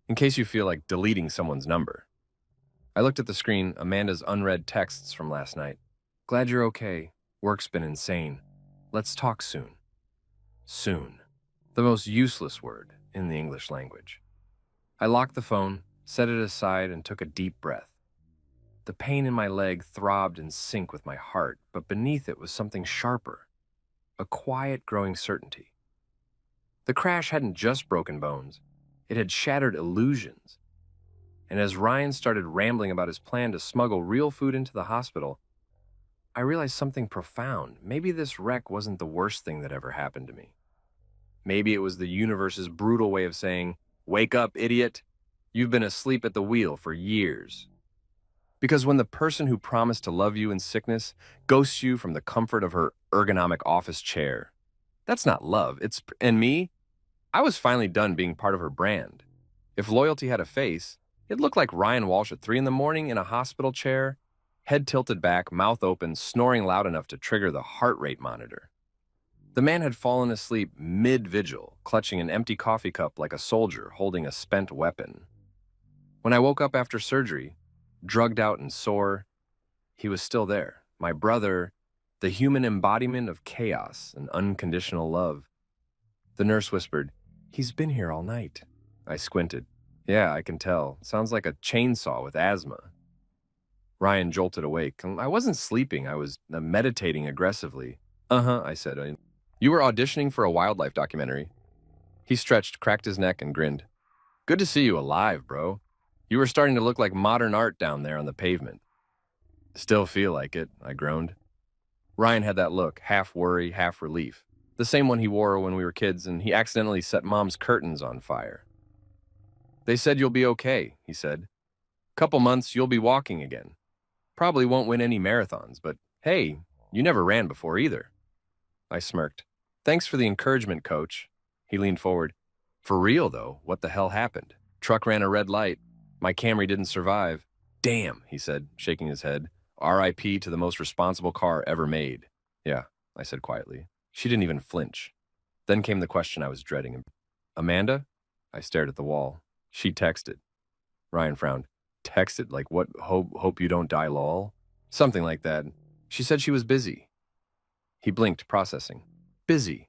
"In case you feel like deleting someone's number." I looked at the screen, Amanda's unread texts from last night. "Glad you're okay. Work's been insane. Let's talk soon." Soon. The most useless word in the English language. I locked the phone, set it aside, and took a deep breath. The pain in my leg throbbed in sync with my heart, but beneath it was something sharper, a quiet, growing certainty. The crash hadn't just broken bones, it had shattered illusions. And as Ryan started rambling about his plan to smuggle real food into the hospital, I realized something profound. Maybe this wreck wasn't the worst thing that ever happened to me. Maybe it was the universe's brutal way of saying, "Wake up, idiot. You've been asleep at the wheel for years." Because when the person who promised to love you in sickness ghosts you from the comfort of her ergonomic office chair, that's not love. And me, I was finally done being part of her brand. If loyalty had a face, it looked like Ryan Walsh at 3 a.m. in a hospital chair, head tilted back, mouth open, snoring loud enough to trigger the heart rate monitor. The man had fallen asleep mid-vigil, clutching an empty coffee cup like a soldier holding a spent weapon. When I woke up after surgery, drugged out and sore, he was still there. My brother, the human embodiment of chaos and unconditional love. The nurse whispered, "He's been here all night." I squinted. "Yeah, I can tell. Sounds like a chainsaw with asthma." Ryan jolted awake. I wasn't sleeping. I was meditating aggressively. "Uh-huh," I said. "You were auditioning for a wildlife documentary." He stretched, cracked his neck, and grinned. "Good to see you alive, bro. You were starting to look like modern art down there on the pavement." "Still feel like it," I groaned. Ryan had that look, half worry, half relief. The same one he wore when we were kids, and he accidentally set Mom's curtains on fire. "They said you'll be okay," he said. "Couple months, you'll be walking again. Probably won't win any marathons, but hey, you never ran before either." I smirked. "Thanks for the encouragement, coach." He leaned forward. "For real, though, what the hell happened? Truck ran a red light. My Camry didn't survive." "Damn," he said, shaking his head. "RIP to the most responsible car ever made." "Yeah," I said quietly. She didn't even flinch. Then came the question I was dreading. "Amanda?" I stared at the wall. She texted. Ryan frowned. "Texted? Like what? Hope you don't die, lol?" "Something like that. She said she was busy." He blinked, processing. "Busy?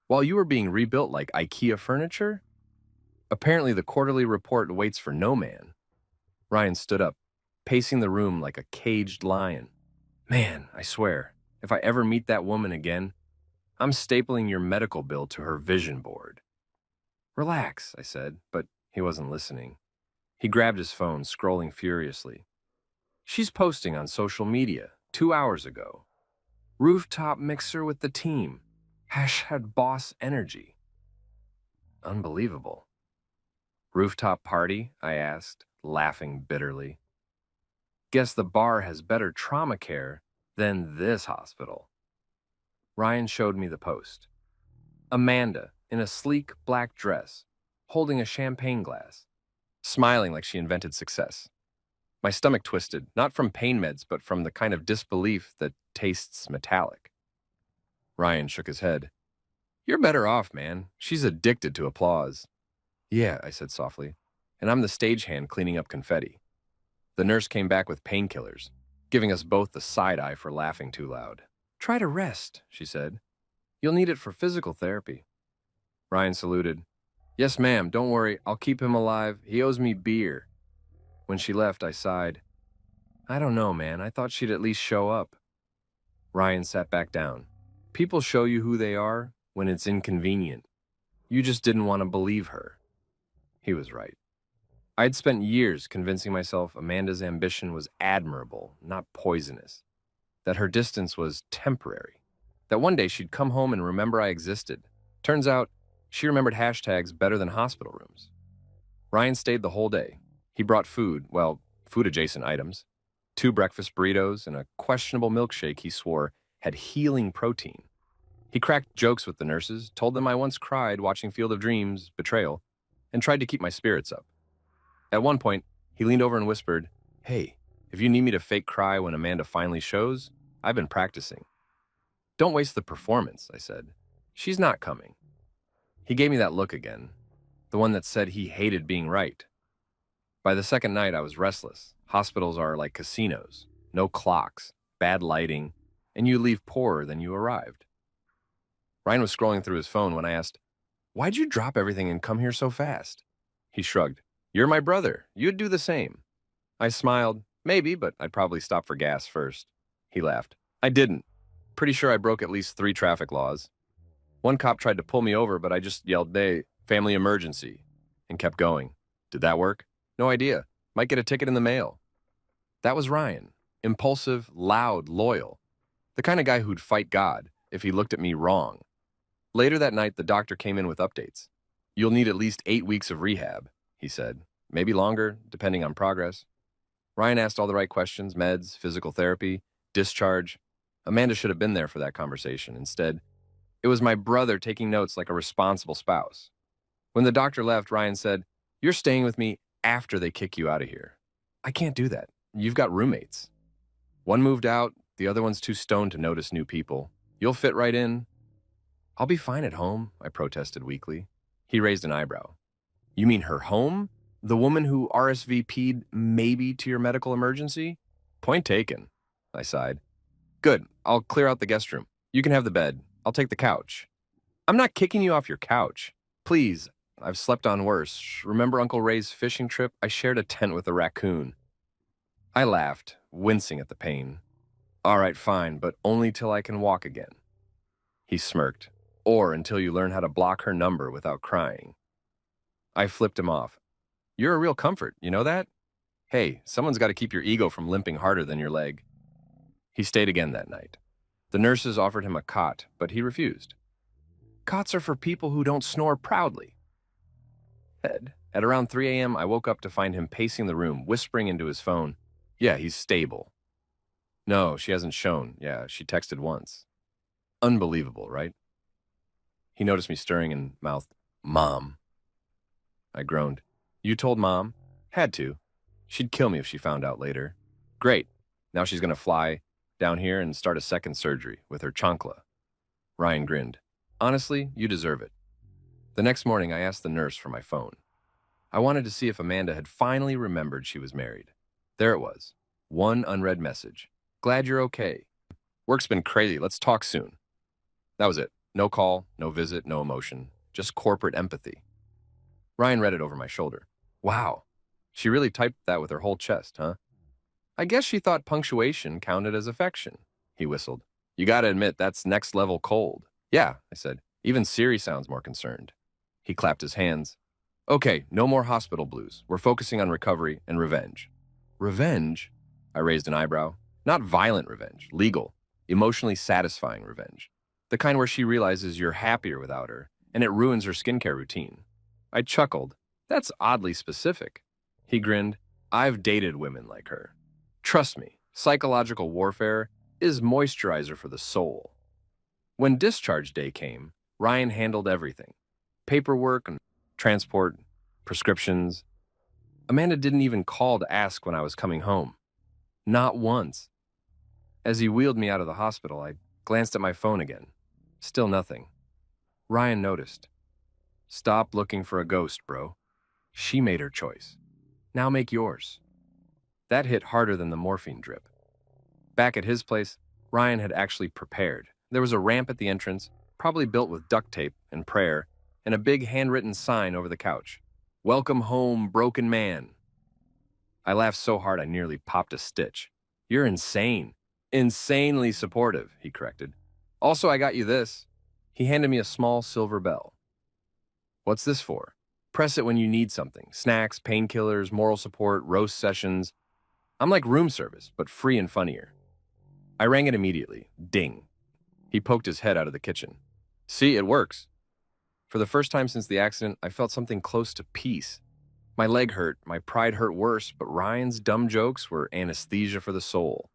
While you were being rebuilt like IKEA furniture?" Apparently the quarterly report waits for no man. Ryan stood up, pacing the room like a caged lion. "Man, I swear, if I ever meet that woman again, I'm stapling your medical bill to her vision board." "Relax," I said, but he wasn't listening. He grabbed his phone, scrolling furiously. "She's posting on social media 2 hours ago. Rooftop mixer with the team. Hashtag boss energy." Unbelievable. "Rooftop party?" I asked, laughing bitterly. "Guess the bar has better trauma care than this hospital." Ryan showed me the post. Amanda, in a sleek black dress, holding a champagne glass, smiling like she invented success. My stomach twisted, not from pain meds, but from the kind of disbelief that tastes metallic. Ryan shook his head. "You're better off, man. She's addicted to applause." "Yeah," I said softly, "and I'm the stagehand cleaning up confetti." The nurse came back with painkillers, giving us both the side eye for laughing too loud. "Try to rest," she said. "You'll need it for physical therapy." Ryan saluted. "Yes, ma'am, don't worry, I'll keep him alive. He owes me beer." When she left, I sighed. "I don't know, man. I thought she'd at least show up." Ryan sat back down. "People show you who they are when it's inconvenient. You just didn't want to believe her." He was right. I'd spent years convincing myself Amanda's ambition was admirable, not poisonous. That her distance was temporary. That one day she'd come home and remember I existed. Turns out, she remembered hashtags better than hospital rooms. Ryan stayed the whole day. He brought food, well, food-adjacent items. 2 breakfast burritos and a questionable milkshake he swore had healing protein. He cracked jokes with the nurses, told them I once cried watching Field of Dreams, Betrayal, and tried to keep my spirits up. At one point, he leaned over and whispered, "Hey, if you need me to fake cry when Amanda finally shows, I've been practicing." "Don't waste the performance," I said. "She's not coming." He gave me that look again, the one that said he hated being right. By the second night, I was restless. Hospitals are like casinos. No clocks, bad lighting, and you leave poorer than you arrived. Ryan was scrolling through his phone when I asked, "Why'd you drop everything and come here so fast?" He shrugged. "You're my brother. You'd do the same." I smiled. "Maybe, but I'd probably stop for gas first." He laughed. "I didn't. Pretty sure I broke at least 3 traffic laws. One cop tried to pull me over, but I just yelled, family emergency," and kept going. Did that work? No idea. Might get a ticket in the mail. That was Ryan. Impulsive, loud, loyal. The kind of guy who'd fight God if he looked at me wrong. Later that night, the doctor came in with updates. "You'll need at least 8 weeks of rehab," he said. "Maybe longer, depending on progress." Ryan asked all the right questions: meds, physical therapy, discharge. Amanda should have been there for that conversation. Instead, it was my brother taking notes like a responsible spouse. When the doctor left, Ryan said, "You're staying with me after they kick you out of here." "I can't do that. You've got roommates." "One moved out, the other one's too stoned to notice new people. You'll fit right in." I'll be fine at home, I protested weakly. He raised an eyebrow. You mean her home? The woman who RSVP'd maybe to your medical emergency? Point taken, I sighed. Good, I'll clear out the guest room. You can have the bed. I'll take the couch. I'm not kicking you off your couch. Please, I've slept on worse. Remember Uncle Ray's fishing trip? I shared a tent with a raccoon. I laughed, wincing at the pain. All right, fine, but only till I can walk again. He smirked. Or until you learn how to block her number without crying. I flipped him off. You're a real comfort, you know that? Hey, someone's got to keep your ego from limping harder than your leg. He stayed again that night. The nurses offered him a cot, but he refused. Cots are for people who don't snore proudly. At around 3 a.m., I woke up to find him pacing the room, whispering into his phone. Yeah, he's stable. No, she hasn't shown. Yeah, she texted once. Unbelievable, right? He noticed me stirring and mouthed, Mom. I groaned. You told Mom? Had to. She'd kill me if she found out later. Great. Now she's going to fly down here and start a second surgery with her chancla. Ryan grinned. Honestly, you deserve it. The next morning, I asked the nurse for my phone. I wanted to see if Amanda had finally remembered she was married. There it was. One unread message. Glad you're okay. Work's been crazy. Let's talk soon. That was it. No call, no visit, no emotion. Just corporate empathy. Ryan read it over my shoulder. Wow. She really typed that with her whole chest, huh? I guess she thought punctuation counted as affection. He whistled. You gotta admit, that's next level cold. Yeah, I said. Even Siri sounds more concerned. He clapped his hands. Okay, no more hospital blues. We're focusing on recovery and revenge. Revenge? I raised an eyebrow. Not violent revenge, legal, emotionally satisfying revenge. The kind where she realizes you're happier without her, and it ruins her skincare routine. I chuckled. That's oddly specific. He grinned. I've dated women like her. Trust me, psychological warfare is moisturizer for the soul. When discharge day came, Ryan handled everything. Paperwork and transport, prescriptions. Amanda didn't even call to ask when I was coming home. Not once. As he wheeled me out of the hospital, I glanced at my phone again. Still nothing. Ryan noticed. Stop looking for a ghost, bro. She made her choice. Now make yours. That hit harder than the morphine drip. Back at his place, Ryan had actually prepared. There was a ramp at the entrance, probably built with duct tape and prayer, and a big handwritten sign over the couch. Welcome home, broken man. I laughed so hard I nearly popped a stitch. You're insane. Insanely supportive, he corrected. Also, I got you this. He handed me a small silver bell. What's this for? Press it when you need something. Snacks, painkillers, moral support, roast sessions. I'm like room service, but free and funnier. I rang it immediately. Ding. He poked his head out of the kitchen. See, it works. For the first time since the accident, I felt something close to peace. My leg hurt, my pride hurt worse, but Ryan's dumb jokes were anesthesia for the soul.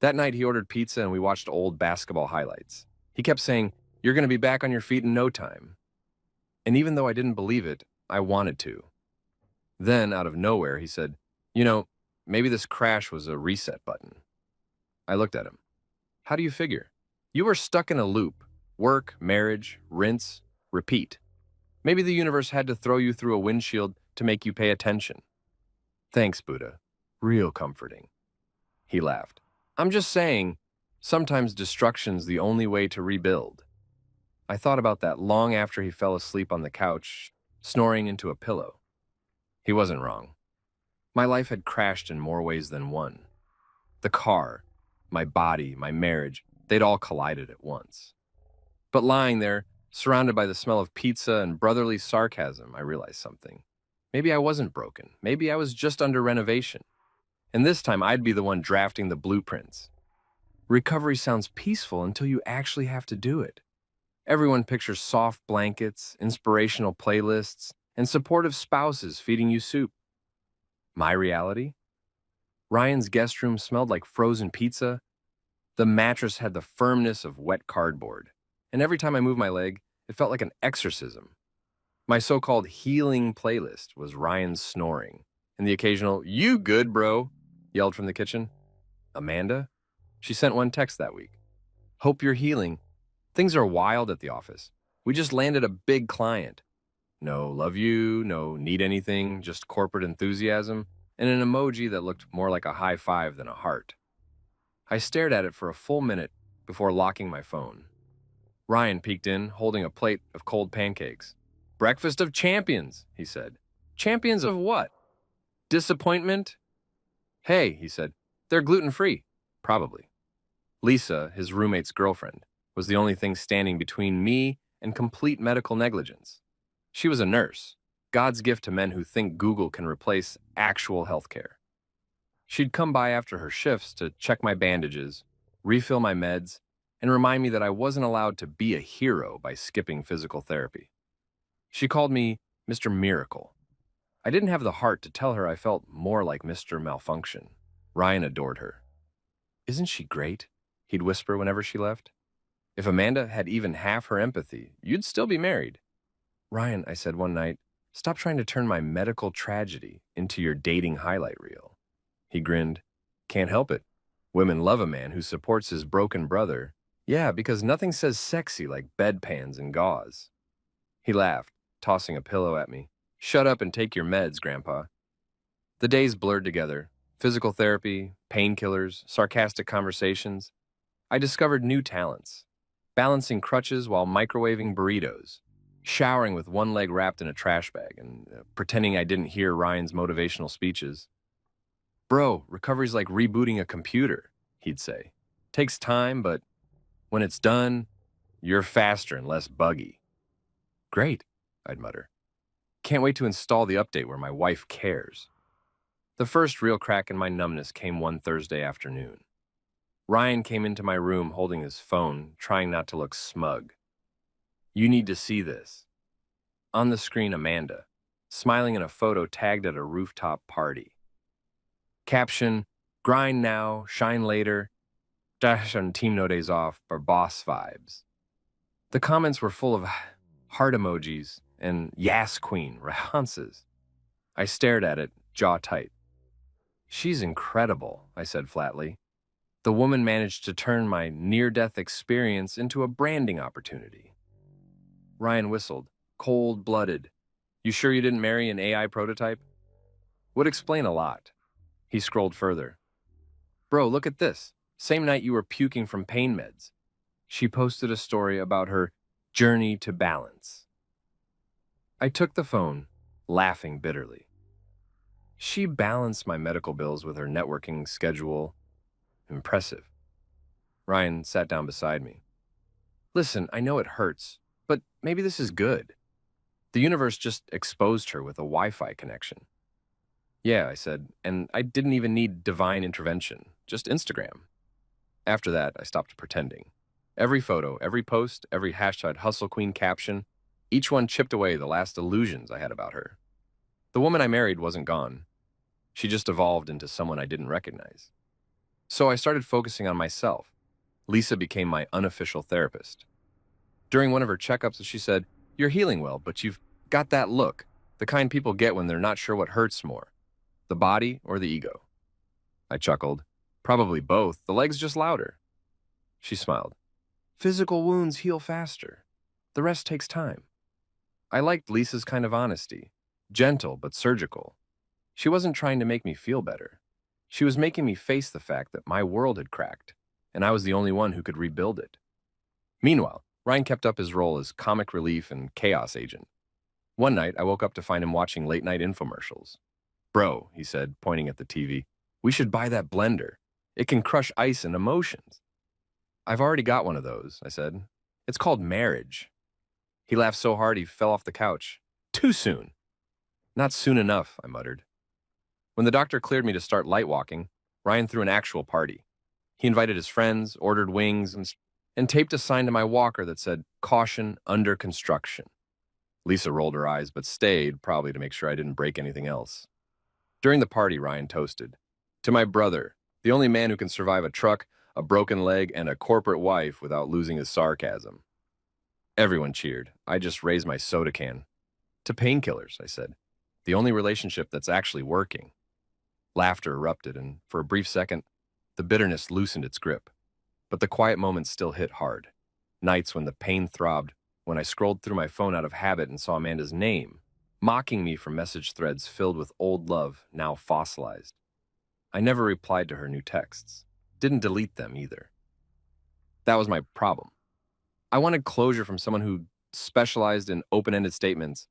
That night, he ordered pizza and we watched old basketball highlights. He kept saying, You're going to be back on your feet in no time. And even though I didn't believe it, I wanted to. Then, out of nowhere, he said, You know, maybe this crash was a reset button. I looked at him. How do you figure? You were stuck in a loop. Work, marriage, rinse, repeat. Maybe the universe had to throw you through a windshield to make you pay attention. Thanks, Buddha. Real comforting. He laughed. I'm just saying, sometimes destruction's the only way to rebuild. I thought about that long after he fell asleep on the couch, snoring into a pillow. He wasn't wrong. My life had crashed in more ways than one. The car, my body, my marriage, they'd all collided at once. But lying there, surrounded by the smell of pizza and brotherly sarcasm, I realized something. Maybe I wasn't broken. Maybe I was just under renovation. And this time I'd be the one drafting the blueprints. Recovery sounds peaceful until you actually have to do it. Everyone pictures soft blankets, inspirational playlists, and supportive spouses feeding you soup. My reality? Ryan's guest room smelled like frozen pizza. The mattress had the firmness of wet cardboard. And every time I moved my leg, it felt like an exorcism. My so-called healing playlist was Ryan's snoring, and the occasional, "You good, bro?" yelled from the kitchen. Amanda? She sent one text that week. Hope you're healing. Things are wild at the office. We just landed a big client. No love you, no need anything, just corporate enthusiasm, and an emoji that looked more like a high five than a heart. I stared at it for a full minute before locking my phone. Ryan peeked in, holding a plate of cold pancakes. "Breakfast of champions," he said. "Champions of what? Disappointment?" "Hey," he said, "they're gluten-free." Probably. Lisa, his roommate's girlfriend, was the only thing standing between me and complete medical negligence. She was a nurse, God's gift to men who think Google can replace actual healthcare. She'd come by after her shifts to check my bandages, refill my meds, and remind me that I wasn't allowed to be a hero by skipping physical therapy. She called me Mr. Miracle. I didn't have the heart to tell her I felt more like Mr. Malfunction. Ryan adored her. "Isn't she great?" he'd whisper whenever she left. "If Amanda had even half her empathy, you'd still be married." "Ryan," I said one night, "stop trying to turn my medical tragedy into your dating highlight reel." He grinned. "Can't help it. Women love a man who supports his broken brother. Yeah, because nothing says sexy like bedpans and gauze." He laughed, tossing a pillow at me. "Shut up and take your meds, Grandpa." The days blurred together. Physical therapy, painkillers, sarcastic conversations. I discovered new talents. Balancing crutches while microwaving burritos. Showering with one leg wrapped in a trash bag and pretending I didn't hear Ryan's motivational speeches. "Bro, recovery's like rebooting a computer," he'd say. "Takes time, but when it's done, you're faster and less buggy." "Great," I'd mutter. "Can't wait to install the update where my wife cares." The first real crack in my numbness came one Thursday afternoon. Ryan came into my room holding his phone, trying not to look smug. "You need to see this." On the screen, Amanda, smiling in a photo tagged at a rooftop party. Caption, "Grind now, shine later, dash on team no days off or boss vibes." The comments were full of heart emojis and "Yas Queen" responses. I stared at it, jaw tight. "She's incredible," I said flatly. The woman managed to turn my near-death experience into a branding opportunity. Ryan whistled, cold-blooded. "You sure you didn't marry an AI prototype?" "Would explain a lot." He scrolled further. "Bro, look at this. Same night you were puking from pain meds." She posted a story about her journey to balance. I took the phone, laughing bitterly. She balanced my medical bills with her networking schedule. Impressive. Ryan sat down beside me. "Listen, I know it hurts, but maybe this is good. The universe just exposed her with a Wi-Fi connection." "Yeah," I said, "and I didn't even need divine intervention, just Instagram." After that, I stopped pretending. Every photo, every post, every hashtag Hustle Queen caption, each one chipped away the last illusions I had about her. The woman I married wasn't gone. She just evolved into someone I didn't recognize. So I started focusing on myself. Lisa became my unofficial therapist. During one of her checkups, she said, "You're healing well, but you've got that look, the kind people get when they're not sure what hurts more, the body or the ego." I chuckled. "Probably both. The leg's just louder." She smiled. "Physical wounds heal faster. The rest takes time." I liked Lisa's kind of honesty, gentle but surgical. She wasn't trying to make me feel better. She was making me face the fact that my world had cracked, and I was the only one who could rebuild it. Meanwhile, Ryan kept up his role as comic relief and chaos agent. One night, I woke up to find him watching late-night infomercials. "Bro," he said, pointing at the TV, "we should buy that blender. It can crush ice and emotions." "I've already got one of those," I said. "It's called marriage." He laughed so hard he fell off the couch. "Too soon." "Not soon enough," I muttered. When the doctor cleared me to start light walking, Ryan threw an actual party. He invited his friends, ordered wings, and taped a sign to my walker that said, "Caution, under construction." Lisa rolled her eyes, but stayed, probably to make sure I didn't break anything else. During the party, Ryan toasted, "To my brother, the only man who can survive a truck, a broken leg, and a corporate wife without losing his sarcasm." Everyone cheered. I just raised my soda can. "To painkillers," I said. "The only relationship that's actually working." Laughter erupted, and for a brief second, the bitterness loosened its grip. But the quiet moments still hit hard. Nights when the pain throbbed, when I scrolled through my phone out of habit and saw Amanda's name, mocking me from message threads filled with old love, now fossilized. I never replied to her new texts. Didn't delete them either. That was my problem. I wanted closure from someone who specialized in open-ended statements.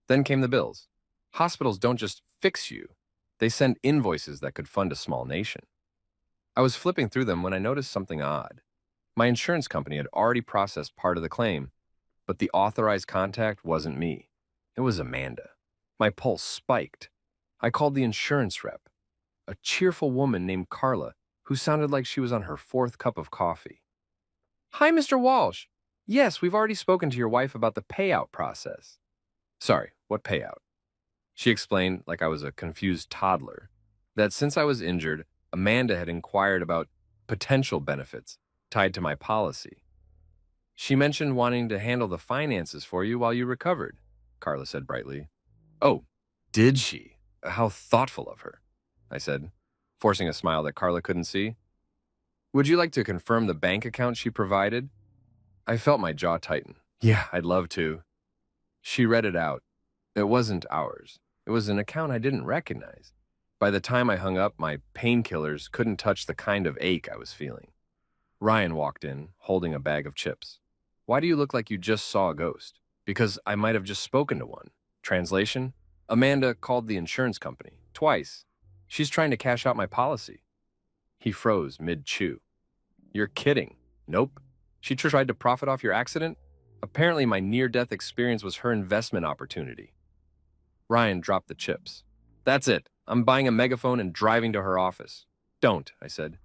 Then came the bills. Hospitals don't just fix you. They send invoices that could fund a small nation. I was flipping through them when I noticed something odd. My insurance company had already processed part of the claim, but the authorized contact wasn't me. It was Amanda. My pulse spiked. I called the insurance rep, a cheerful woman named Carla, who sounded like she was on her fourth cup of coffee. "Hi, Mr. Walsh. Yes, we've already spoken to your wife about the payout process." "Sorry, what payout?" She explained, like I was a confused toddler, that since I was injured, Amanda had inquired about potential benefits tied to my policy. "She mentioned wanting to handle the finances for you while you recovered," Carla said brightly. "Oh, did she? How thoughtful of her," I said, forcing a smile that Carla couldn't see. "Would you like to confirm the bank account she provided?" I felt my jaw tighten. "Yeah, I'd love to." She read it out. It wasn't ours. It was an account I didn't recognize. By the time I hung up, my painkillers couldn't touch the kind of ache I was feeling. Ryan walked in, holding a bag of chips. "Why do you look like you just saw a ghost?" "Because I might have just spoken to one." Translation: Amanda called the insurance company, twice. She's trying to cash out my policy. He froze mid-chew. "You're kidding." "Nope. She tried to profit off your accident?" "Apparently my near-death experience was her investment opportunity." Ryan dropped the chips. "That's it. I'm buying a megaphone and driving to her office." "Don't," I said.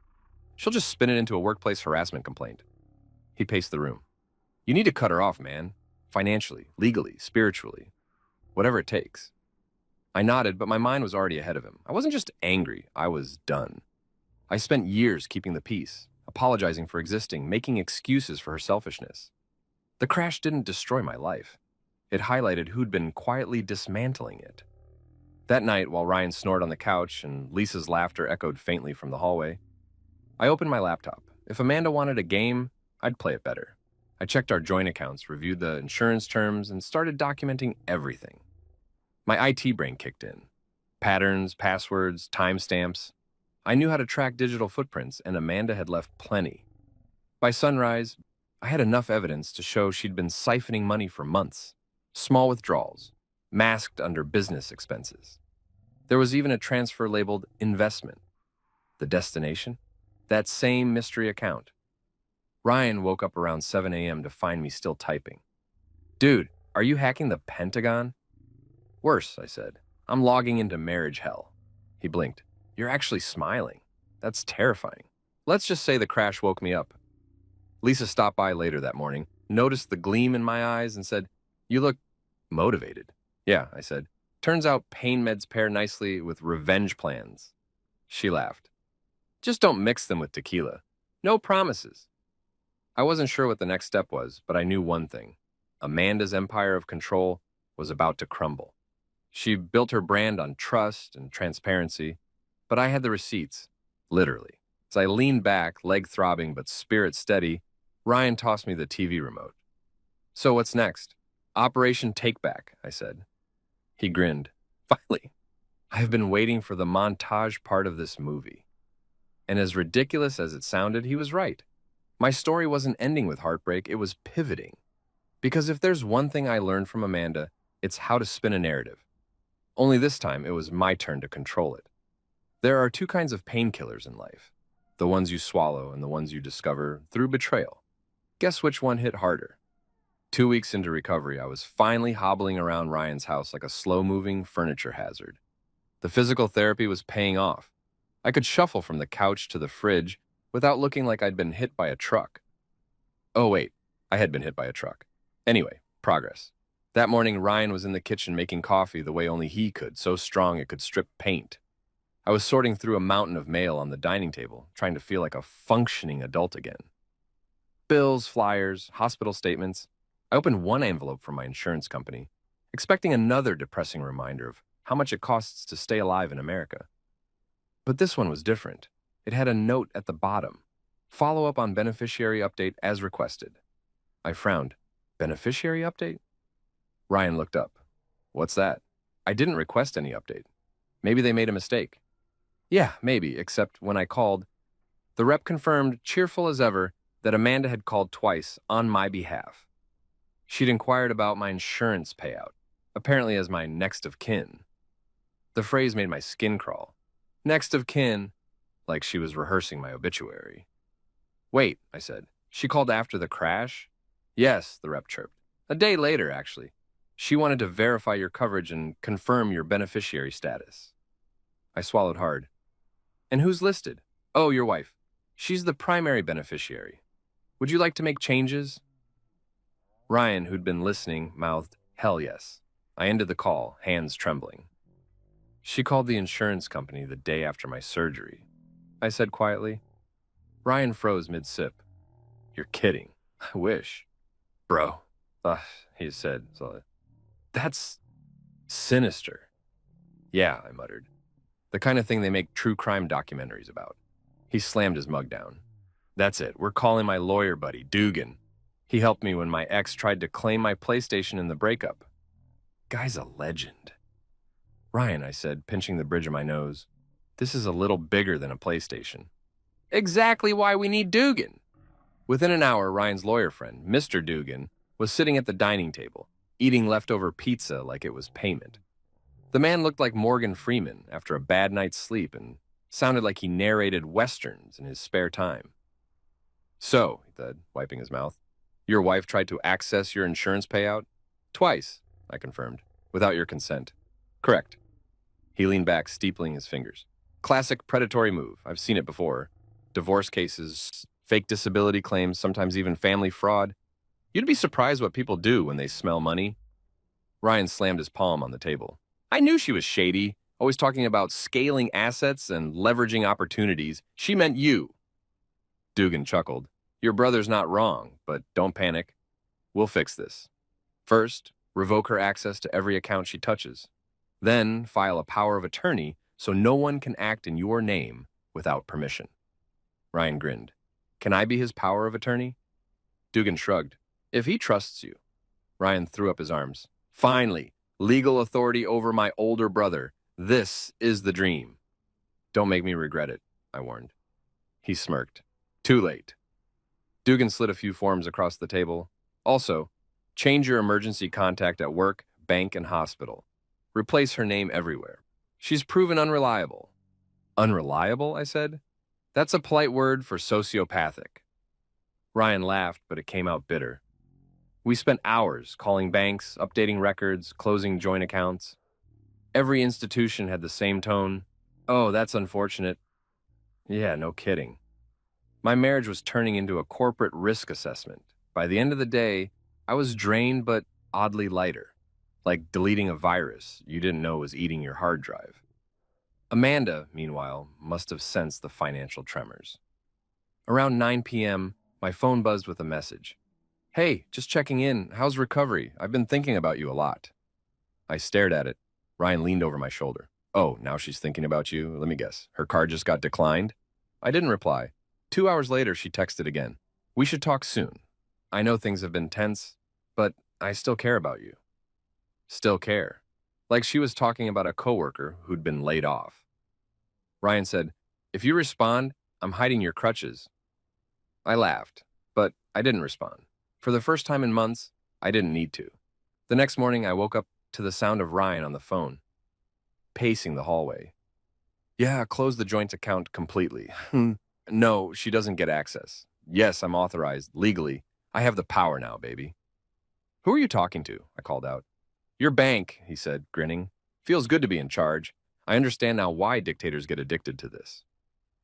"She'll just spin it into a workplace harassment complaint." He paced the room. "You need to cut her off, man. Financially, legally, spiritually. Whatever it takes." I nodded, but my mind was already ahead of him. I wasn't just angry, I was done. I spent years keeping the peace, apologizing for existing, making excuses for her selfishness. The crash didn't destroy my life. It highlighted who'd been quietly dismantling it. That night, while Ryan snored on the couch and Lisa's laughter echoed faintly from the hallway, I opened my laptop. If Amanda wanted a game, I'd play it better. I checked our joint accounts, reviewed the insurance terms, and started documenting everything. My IT brain kicked in. Patterns, passwords, timestamps. I knew how to track digital footprints, and Amanda had left plenty. By sunrise, I had enough evidence to show she'd been siphoning money for months. Small withdrawals, masked under business expenses. There was even a transfer labeled investment. The destination? That same mystery account. Ryan woke up around 7 a.m. to find me still typing. "Dude, are you hacking the Pentagon?" "Worse," I said. "I'm logging into marriage hell." He blinked. "You're actually smiling. That's terrifying." Let's just say the crash woke me up. Lisa stopped by later that morning, noticed the gleam in my eyes, and said, "You look motivated." "Yeah," I said. "Turns out pain meds pair nicely with revenge plans." She laughed. "Just don't mix them with tequila. No promises." I wasn't sure what the next step was, but I knew one thing. Amanda's empire of control was about to crumble. She built her brand on trust and transparency, but I had the receipts, literally. As I leaned back, leg throbbing but spirit steady, Ryan tossed me the TV remote. "So what's next?" "Operation Takeback," I said. He grinned. "Finally, I have been waiting for the montage part of this movie." And as ridiculous as it sounded, he was right. My story wasn't ending with heartbreak, it was pivoting. Because if there's one thing I learned from Amanda, it's how to spin a narrative. Only this time, it was my turn to control it. There are two kinds of painkillers in life. The ones you swallow and the ones you discover through betrayal. Guess which one hit harder? 2 weeks into recovery, I was finally hobbling around Ryan's house like a slow-moving furniture hazard. The physical therapy was paying off. I could shuffle from the couch to the fridge without looking like I'd been hit by a truck. Oh wait, I had been hit by a truck. Anyway, progress. That morning, Ryan was in the kitchen making coffee the way only he could, so strong it could strip paint. I was sorting through a mountain of mail on the dining table, trying to feel like a functioning adult again. Bills, flyers, hospital statements. I opened one envelope from my insurance company, expecting another depressing reminder of how much it costs to stay alive in America. But this one was different. It had a note at the bottom. Follow up on beneficiary update as requested. I frowned. Beneficiary update? Ryan looked up. What's that? I didn't request any update. Maybe they made a mistake. Yeah, maybe, except when I called, the rep confirmed, cheerful as ever, that Amanda had called twice on my behalf. She'd inquired about my insurance payout, apparently as my next of kin. The phrase made my skin crawl. Next of kin, like she was rehearsing my obituary. Wait, I said. She called after the crash? Yes, the rep chirped. A day later, actually. She wanted to verify your coverage and confirm your beneficiary status. I swallowed hard. And who's listed? Oh, your wife. She's the primary beneficiary. Would you like to make changes? Ryan, who'd been listening, mouthed, hell yes. I ended the call, hands trembling. She called the insurance company the day after my surgery. I said quietly. Ryan froze mid-sip. You're kidding. I wish. Bro. He said. That's sinister. Yeah, I muttered. The kind of thing they make true crime documentaries about. He slammed his mug down. That's it. We're calling my lawyer buddy, Dugan. He helped me when my ex tried to claim my PlayStation in the breakup. Guy's a legend. Ryan, I said, pinching the bridge of my nose. This is a little bigger than a PlayStation. Exactly why we need Dugan. Within an hour, Ryan's lawyer friend, Mr. Dugan, was sitting at the dining table, eating leftover pizza like it was payment. The man looked like Morgan Freeman after a bad night's sleep and sounded like he narrated westerns in his spare time. So, he said, wiping his mouth, your wife tried to access your insurance payout? Twice, I confirmed, without your consent. Correct. He leaned back, steepling his fingers. Classic predatory move. I've seen it before. Divorce cases, fake disability claims, sometimes even family fraud. You'd be surprised what people do when they smell money. Ryan slammed his palm on the table. I knew she was shady, always talking about scaling assets and leveraging opportunities. She meant you. Dugan chuckled. Your brother's not wrong, but don't panic. We'll fix this. First, revoke her access to every account she touches. Then, file a power of attorney so no one can act in your name without permission. Ryan grinned. Can I be his power of attorney? Dugan shrugged. If he trusts you. Ryan threw up his arms. Finally, legal authority over my older brother. This is the dream. Don't make me regret it, I warned. He smirked. Too late. Dugan slid a few forms across the table. Also, change your emergency contact at work, bank, and hospital. Replace her name everywhere. She's proven unreliable. Unreliable, I said? That's a polite word for sociopathic. Ryan laughed, but it came out bitter. We spent hours calling banks, updating records, closing joint accounts. Every institution had the same tone. Oh, that's unfortunate. Yeah, no kidding. My marriage was turning into a corporate risk assessment. By the end of the day, I was drained but oddly lighter, like deleting a virus you didn't know was eating your hard drive. Amanda, meanwhile, must have sensed the financial tremors. Around 9 p.m., my phone buzzed with a message. Hey, just checking in. How's recovery? I've been thinking about you a lot. I stared at it. Ryan leaned over my shoulder. Oh, now she's thinking about you? Let me guess. Her card just got declined? I didn't reply. 2 hours later, she texted again. We should talk soon. I know things have been tense, but I still care about you. Still care. Like she was talking about a coworker who'd been laid off. Ryan said, if you respond, I'm hiding your crutches. I laughed, but I didn't respond. For the first time in months, I didn't need to. The next morning, I woke up to the sound of Ryan on the phone, pacing the hallway. Yeah, close the joint account completely. No, she doesn't get access. Yes, I'm authorized, legally. I have the power now, baby. Who are you talking to? I called out. Your bank, he said, grinning. Feels good to be in charge. I understand now why dictators get addicted to this.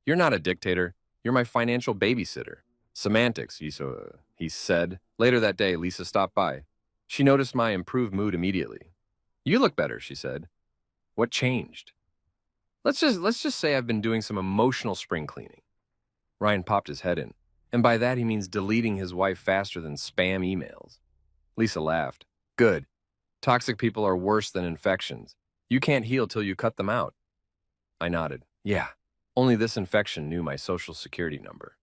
You're not a dictator. You're my financial babysitter. Semantics, he said. Later that day, Lisa stopped by. She noticed my improved mood immediately. You look better, she said. What changed? Let's just say I've been doing some emotional spring cleaning. Ryan popped his head in, and by that he means deleting his wife faster than spam emails. Lisa laughed. Good. Toxic people are worse than infections. You can't heal till you cut them out. I nodded. Yeah, only this infection knew my social security number.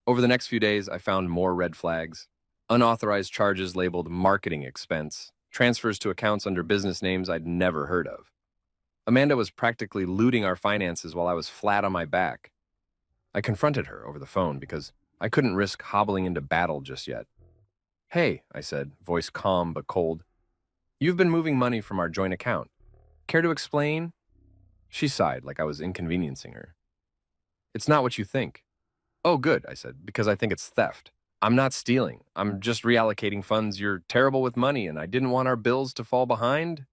Over the next few days, I found more red flags. Unauthorized charges labeled marketing expense, transfers to accounts under business names I'd never heard of. Amanda was practically looting our finances while I was flat on my back. I confronted her over the phone because I couldn't risk hobbling into battle just yet. "Hey," I said, voice calm but cold. "You've been moving money from our joint account. Care to explain?" She sighed like I was inconveniencing her. "It's not what you think." "Oh, good," I said, "because I think it's theft. I'm not stealing. I'm just reallocating funds. You're terrible with money, and I didn't want our bills to fall behind."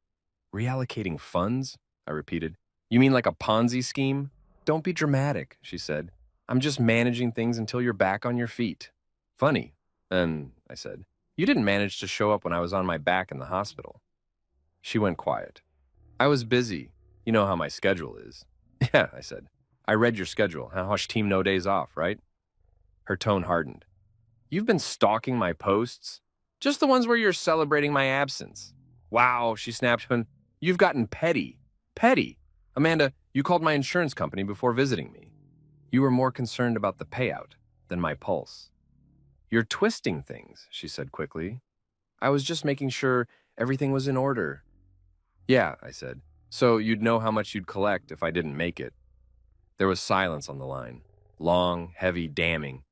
"Reallocating funds?" I repeated. "You mean like a Ponzi scheme?" "Don't be dramatic," she said. "I'm just managing things until you're back on your feet." "Funny." And I said, "You didn't manage to show up when I was on my back in the hospital." She went quiet. "I was busy. You know how my schedule is." "Yeah," I said. "I read your schedule. Hush team no days off, right?" Her tone hardened. "You've been stalking my posts? Just the ones where you're celebrating my absence." "Wow," she snapped. "You've gotten petty." "Petty? Amanda, you called my insurance company before visiting me. You were more concerned about the payout than my pulse." "You're twisting things," she said quickly. "I was just making sure everything was in order." "Yeah," I said. "So you'd know how much you'd collect if I didn't make it." There was silence on the line. Long, heavy, damning.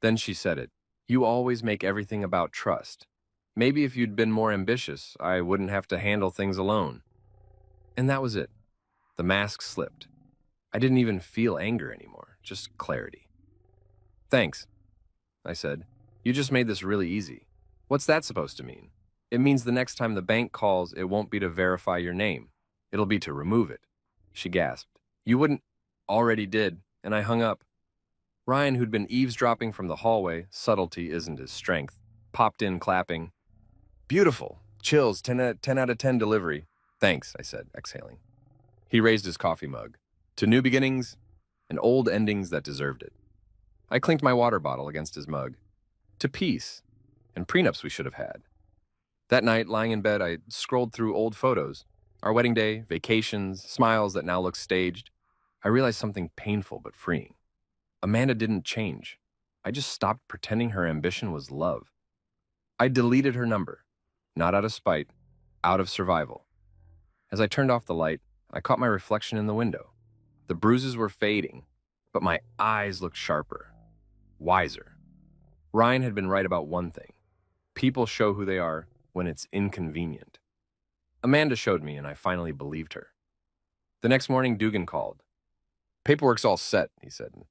Then she said it. "You always make everything about trust. Maybe if you'd been more ambitious, I wouldn't have to handle things alone." And that was it. The mask slipped. I didn't even feel anger anymore, just clarity. "Thanks," I said. "You just made this really easy." "What's that supposed to mean?" "It means the next time the bank calls, it won't be to verify your name. It'll be to remove it." She gasped. "You wouldn't—" "Already did," and I hung up. Ryan, who'd been eavesdropping from the hallway, subtlety isn't his strength, popped in clapping. "Beautiful. Chills, 10 out of 10 delivery." "Thanks," I said, exhaling. He raised his coffee mug. "To new beginnings and old endings that deserved it." I clinked my water bottle against his mug. "To peace and prenups we should have had." That night, lying in bed, I scrolled through old photos. Our wedding day, vacations, smiles that now look staged. I realized something painful but freeing. Amanda didn't change. I just stopped pretending her ambition was love. I deleted her number, not out of spite, out of survival. As I turned off the light, I caught my reflection in the window. The bruises were fading, but my eyes looked sharper, wiser. Ryan had been right about one thing. People show who they are when it's inconvenient. Amanda showed me, and I finally believed her. The next morning, Dugan called. "Paperwork's all set," he said.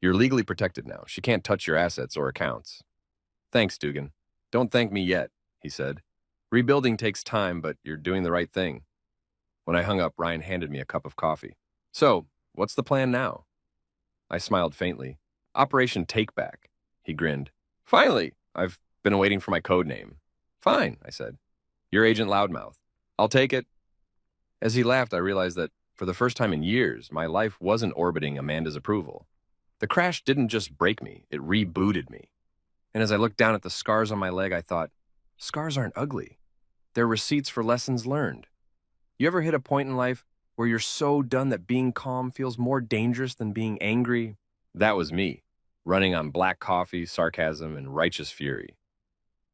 "You're legally protected now. She can't touch your assets or accounts." "Thanks, Dugan." "Don't thank me yet," he said. "Rebuilding takes time, but you're doing the right thing." When I hung up, Ryan handed me a cup of coffee. "So, what's the plan now?" I smiled faintly. "Operation Takeback." He grinned. "Finally! I've been waiting for my code name." "Fine," I said. "You're Agent Loudmouth." "I'll take it." As he laughed, I realized that, for the first time in years, my life wasn't orbiting Amanda's approval. The crash didn't just break me, it rebooted me. And as I looked down at the scars on my leg, I thought, scars aren't ugly. They're receipts for lessons learned. You ever hit a point in life where you're so done that being calm feels more dangerous than being angry? That was me, running on black coffee, sarcasm, and righteous fury.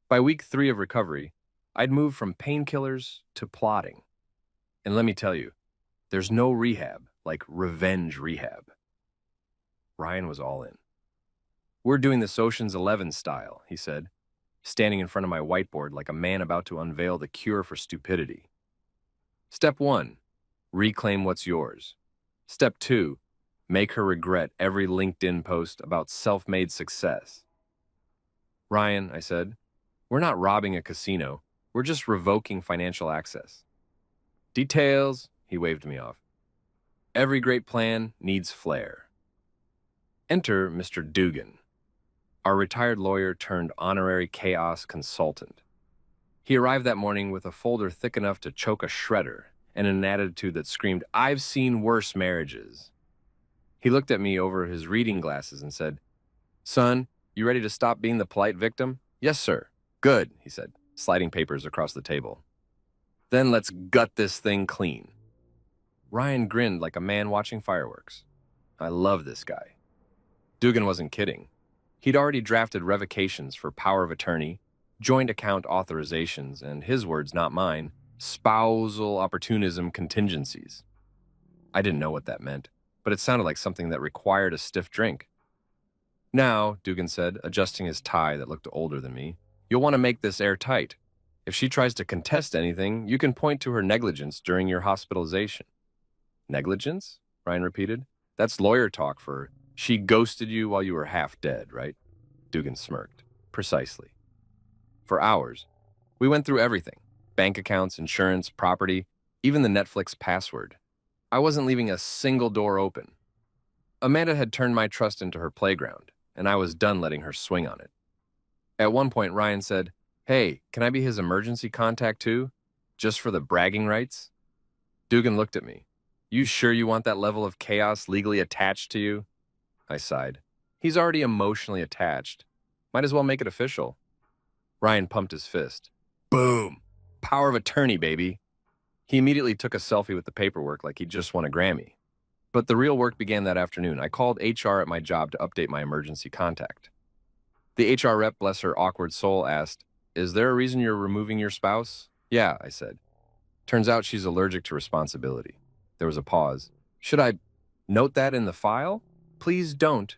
By week 3 of recovery, I'd moved from painkillers to plotting. And let me tell you, there's no rehab like revenge rehab. Ryan was all in. "We're doing this Ocean's 11 style," he said, standing in front of my whiteboard like a man about to unveil the cure for stupidity. "Step 1, reclaim what's yours. Step 2, make her regret every LinkedIn post about self-made success." "Ryan," I said, "we're not robbing a casino. We're just revoking financial access." "Details," he waved me off. "Every great plan needs flair." Enter Mr. Dugan, our retired lawyer turned honorary chaos consultant. He arrived that morning with a folder thick enough to choke a shredder and an attitude that screamed, "I've seen worse marriages." He looked at me over his reading glasses and said, "Son, you ready to stop being the polite victim?" "Yes, sir." "Good," he said, sliding papers across the table. "Then let's gut this thing clean." Ryan grinned like a man watching fireworks. I love this guy. Dugan wasn't kidding. He'd already drafted revocations for power of attorney, joint account authorizations, and his words, not mine, spousal opportunism contingencies. I didn't know what that meant, but it sounded like something that required a stiff drink. Now, Dugan said, adjusting his tie that looked older than me, you'll want to make this airtight. If she tries to contest anything, you can point to her negligence during your hospitalization. Negligence? Ryan repeated. That's lawyer talk for she ghosted you while you were half dead, right? Dugan smirked. Precisely. For hours, we went through everything. Bank accounts, insurance, property, even the Netflix password. I wasn't leaving a single door open. Amanda had turned my trust into her playground, and I was done letting her swing on it. At one point, Ryan said, "Hey, can I be his emergency contact too? Just for the bragging rights?" Dugan looked at me. "You sure you want that level of chaos legally attached to you?" I sighed. "He's already emotionally attached. Might as well make it official." Ryan pumped his fist. Boom! Power of attorney, baby. He immediately took a selfie with the paperwork like he'd just won a Grammy. But the real work began that afternoon. I called HR at my job to update my emergency contact. The HR rep, bless her awkward soul, asked, "Is there a reason you're removing your spouse?" "Yeah," I said. "Turns out she's allergic to responsibility." There was a pause. "Should I note that in the file?" "Please don't."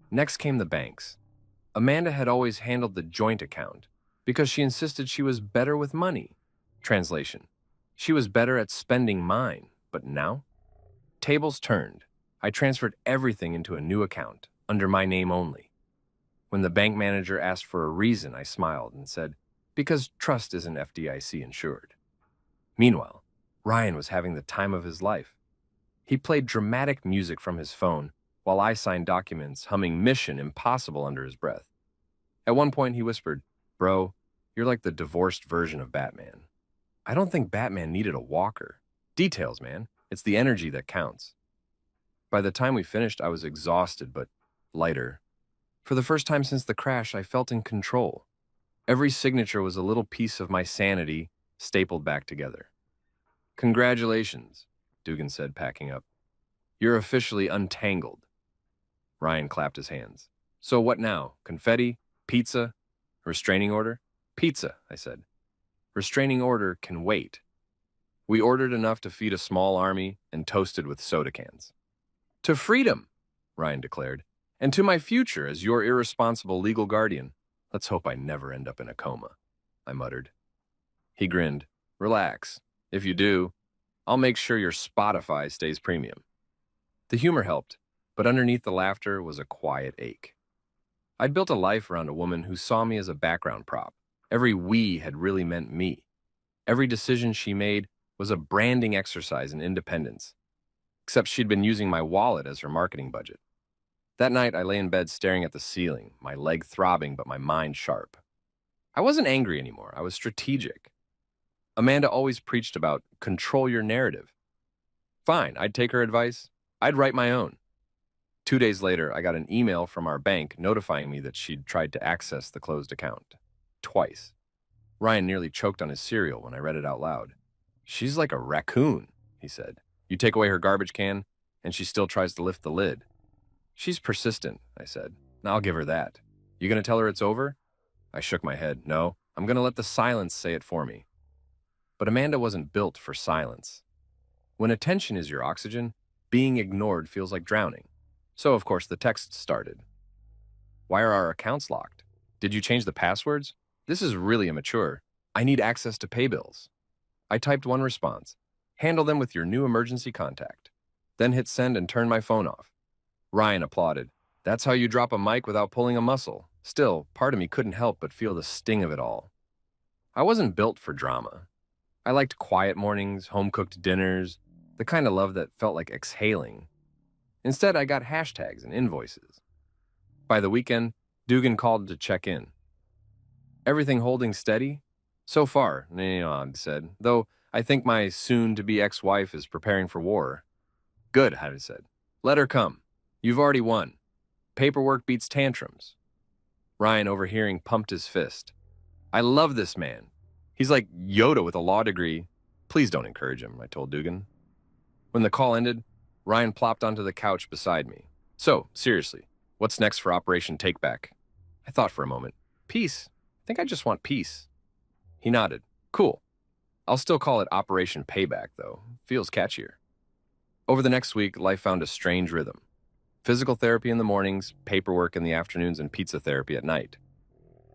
Next came the banks. Amanda had always handled the joint account because she insisted she was better with money. Translation: she was better at spending mine, but now? Tables turned. I transferred everything into a new account, under my name only. When the bank manager asked for a reason, I smiled and said, "Because trust isn't FDIC insured." Meanwhile, Ryan was having the time of his life. He played dramatic music from his phone while I signed documents, humming Mission Impossible under his breath. At one point, he whispered, "Bro, you're like the divorced version of Batman." I don't think Batman needed a walker. Details, man. It's the energy that counts. By the time we finished, I was exhausted, but lighter. For the first time since the crash, I felt in control. Every signature was a little piece of my sanity stapled back together. "Congratulations," Dugan said, packing up. "You're officially untangled." Ryan clapped his hands. "So what now? Confetti? Pizza? Restraining order?" "Pizza," I said. "Restraining order can wait." We ordered enough to feed a small army and toasted with soda cans. "To freedom," Ryan declared, "and to my future as your irresponsible legal guardian." "Let's hope I never end up in a coma," I muttered. He grinned. "Relax. If you do, I'll make sure your Spotify stays premium." The humor helped, but underneath the laughter was a quiet ache. I'd built a life around a woman who saw me as a background prop. Every "we" had really meant me. Every decision she made was a branding exercise in independence, except she'd been using my wallet as her marketing budget. That night, I lay in bed staring at the ceiling, my leg throbbing but my mind sharp. I wasn't angry anymore. I was strategic. Amanda always preached about control your narrative. Fine, I'd take her advice. I'd write my own. 2 days later, I got an email from our bank notifying me that she'd tried to access the closed account. Twice. Ryan nearly choked on his cereal when I read it out loud. "She's like a raccoon," he said. "You take away her garbage can, and she still tries to lift the lid." "She's persistent," I said. "I'll give her that. You gonna tell her it's over?" I shook my head. "No, I'm gonna let the silence say it for me." But Amanda wasn't built for silence. When attention is your oxygen, being ignored feels like drowning. So, of course, the text started. "Why are our accounts locked? Did you change the passwords? This is really immature. I need access to pay bills." I typed one response. "Handle them with your new emergency contact." Then hit send and turned my phone off. Ryan applauded. "That's how you drop a mic without pulling a muscle." Still, part of me couldn't help but feel the sting of it all. I wasn't built for drama. I liked quiet mornings, home-cooked dinners, the kind of love that felt like exhaling. Instead, I got hashtags and invoices. By the weekend, Dugan called to check in. "Everything holding steady?" "So far," I said, "though I think my soon-to-be ex-wife is preparing for war." "Good," I said. "Let her come. You've already won. Paperwork beats tantrums." Ryan, overhearing, pumped his fist. "I love this man. He's like Yoda with a law degree." "Please don't encourage him," I told Dugan. When the call ended, Ryan plopped onto the couch beside me. "So, seriously, what's next for Operation Takeback?" I thought for a moment. "Peace. I think I just want peace. He nodded. Cool. I'll still call it Operation Payback, though. Feels catchier. Over the next week, life found a strange rhythm. Physical therapy in the mornings, paperwork in the afternoons, and pizza therapy at night.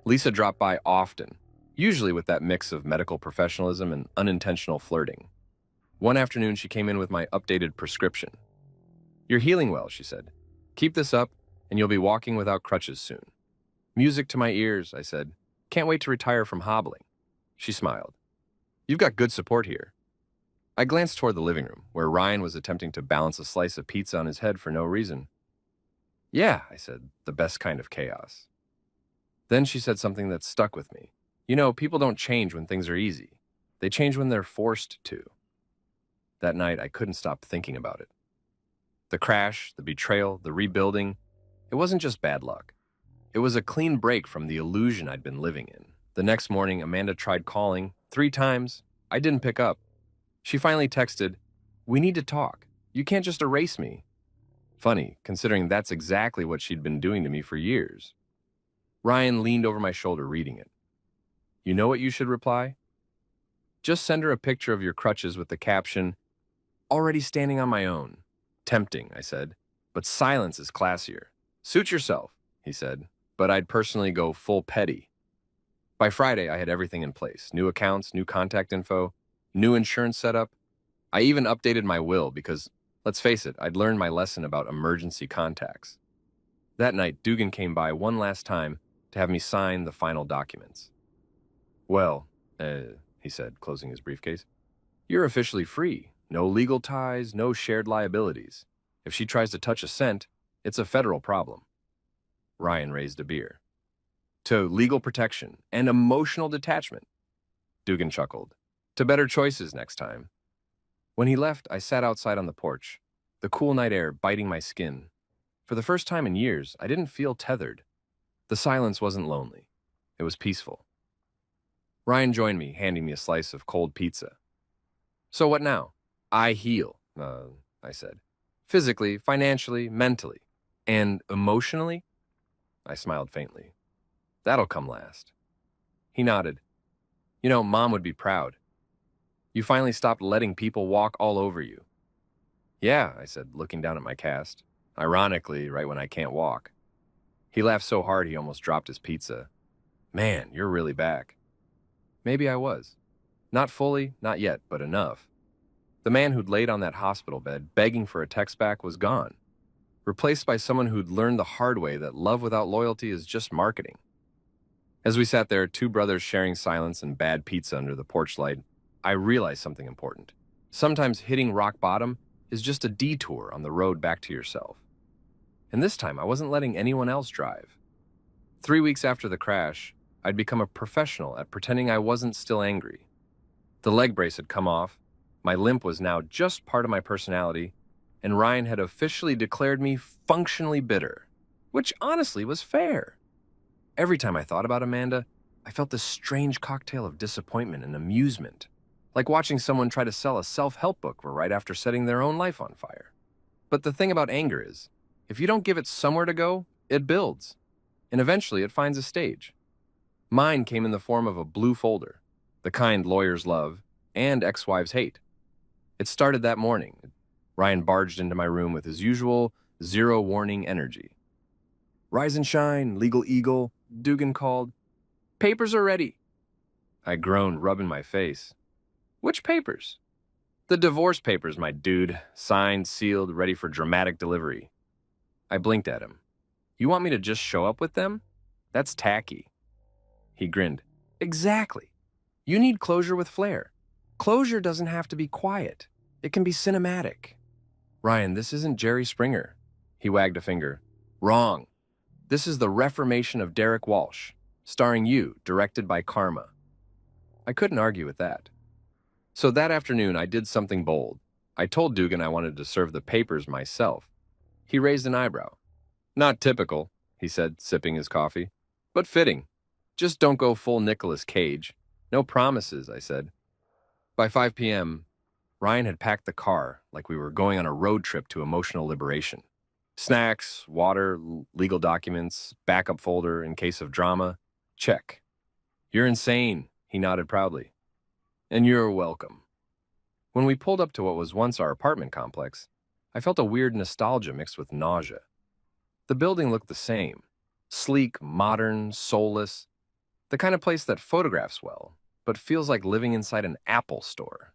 Lisa dropped by often, usually with that mix of medical professionalism and unintentional flirting. One afternoon, she came in with my updated prescription. You're healing well, she said. Keep this up, and you'll be walking without crutches soon. Music to my ears, I said. Can't wait to retire from hobbling. She smiled. You've got good support here. I glanced toward the living room, where Ryan was attempting to balance a slice of pizza on his head for no reason. Yeah, I said, the best kind of chaos. Then she said something that stuck with me. You know, people don't change when things are easy. They change when they're forced to. That night, I couldn't stop thinking about it. The crash, the betrayal, the rebuilding, it wasn't just bad luck. It was a clean break from the illusion I'd been living in. The next morning, Amanda tried calling 3 times. I didn't pick up. She finally texted, "We need to talk. You can't just erase me." Funny, considering that's exactly what she'd been doing to me for years. Ryan leaned over my shoulder reading it. You know what you should reply? Just send her a picture of your crutches with the caption, "Already standing on my own." Tempting, I said, but silence is classier. Suit yourself, he said, but I'd personally go full petty. By Friday, I had everything in place. New accounts, new contact info, new insurance setup. I even updated my will because, let's face it, I'd learned my lesson about emergency contacts. That night, Dugan came by one last time to have me sign the final documents. Well, he said, closing his briefcase, you're officially free. No legal ties, no shared liabilities. If she tries to touch a cent, it's a federal problem. Ryan raised a beer. To legal protection and emotional detachment. Dugan chuckled. To better choices next time. When he left, I sat outside on the porch, the cool night air biting my skin. For the first time in years, I didn't feel tethered. The silence wasn't lonely. It was peaceful. Ryan joined me, handing me a slice of cold pizza. So what now? I heal, I said. Physically, financially, mentally. And emotionally? I smiled faintly. That'll come last. He nodded. You know, Mom would be proud. You finally stopped letting people walk all over you. Yeah, I said, looking down at my cast. Ironically, right when I can't walk. He laughed so hard he almost dropped his pizza. Man, you're really back. Maybe I was. Not fully, not yet, but enough. The man who'd laid on that hospital bed, begging for a text back, was gone, replaced by someone who'd learned the hard way that love without loyalty is just marketing. As we sat there, 2 brothers sharing silence and bad pizza under the porch light, I realized something important. Sometimes hitting rock bottom is just a detour on the road back to yourself. And this time, I wasn't letting anyone else drive. 3 weeks after the crash, I'd become a professional at pretending I wasn't still angry. The leg brace had come off, my limp was now just part of my personality, and Ryan had officially declared me functionally bitter, which honestly was fair. Every time I thought about Amanda, I felt this strange cocktail of disappointment and amusement, like watching someone try to sell a self-help book right after setting their own life on fire. But the thing about anger is, if you don't give it somewhere to go, it builds, and eventually it finds a stage. Mine came in the form of a blue folder, the kind lawyers love and ex-wives hate. It started that morning. Ryan barged into my room with his usual zero-warning energy. Rise and shine, legal eagle, Dugan called. Papers are ready. I groaned, rubbing my face. Which papers? The divorce papers, my dude. Signed, sealed, ready for dramatic delivery. I blinked at him. You want me to just show up with them? That's tacky. He grinned. Exactly. You need closure with flair. Closure doesn't have to be quiet. It can be cinematic. Ryan, this isn't Jerry Springer. He wagged a finger. Wrong. This is the Reformation of Derek Walsh, starring you, directed by Karma. I couldn't argue with that. So that afternoon, I did something bold. I told Dugan I wanted to serve the papers myself. He raised an eyebrow. Not typical, he said, sipping his coffee, but fitting. Just don't go full Nicolas Cage. No promises, I said. By 5 p.m., Ryan had packed the car like we were going on a road trip to emotional liberation. Snacks, water, legal documents, backup folder in case of drama. Check. You're insane, he nodded proudly. And you're welcome. When we pulled up to what was once our apartment complex, I felt a weird nostalgia mixed with nausea. The building looked the same. Sleek, modern, soulless. The kind of place that photographs well, but feels like living inside an Apple store.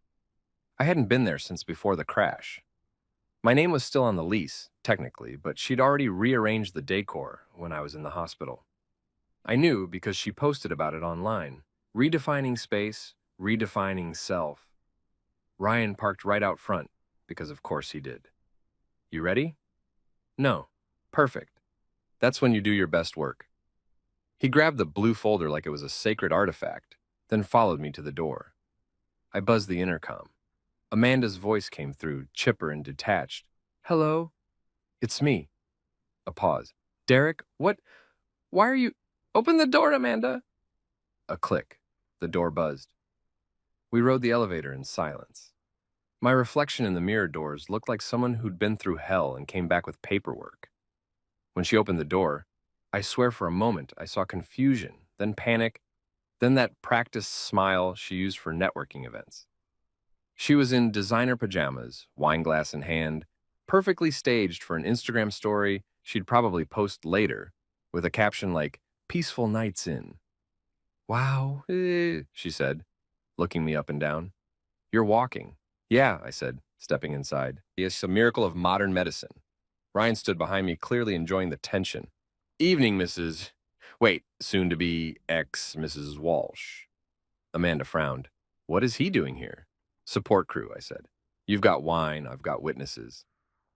I hadn't been there since before the crash. My name was still on the lease, technically, but she'd already rearranged the decor when I was in the hospital. I knew because she posted about it online. Redefining space, redefining self. Ryan parked right out front, because of course he did. You ready? No. Perfect. That's when you do your best work. He grabbed the blue folder like it was a sacred artifact, then followed me to the door. I buzzed the intercom. Amanda's voice came through, chipper and detached. Hello? It's me. A pause. Derek, what? Why are you? Open the door, Amanda! A click. The door buzzed. We rode the elevator in silence. My reflection in the mirror doors looked like someone who'd been through hell and came back with paperwork. When she opened the door, I swear for a moment I saw confusion, then panic, then that practiced smile she used for networking events. She was in designer pajamas, wine glass in hand, perfectly staged for an Instagram story she'd probably post later, with a caption like, Peaceful Nights In. Wow, she said, looking me up and down. You're walking. Yeah, I said, stepping inside. It's a miracle of modern medicine. Ryan stood behind me, clearly enjoying the tension. Evening, Mrs. Wait, soon-to-be ex-Mrs. Walsh. Amanda frowned. What is he doing here? Support crew, I said. You've got wine, I've got witnesses.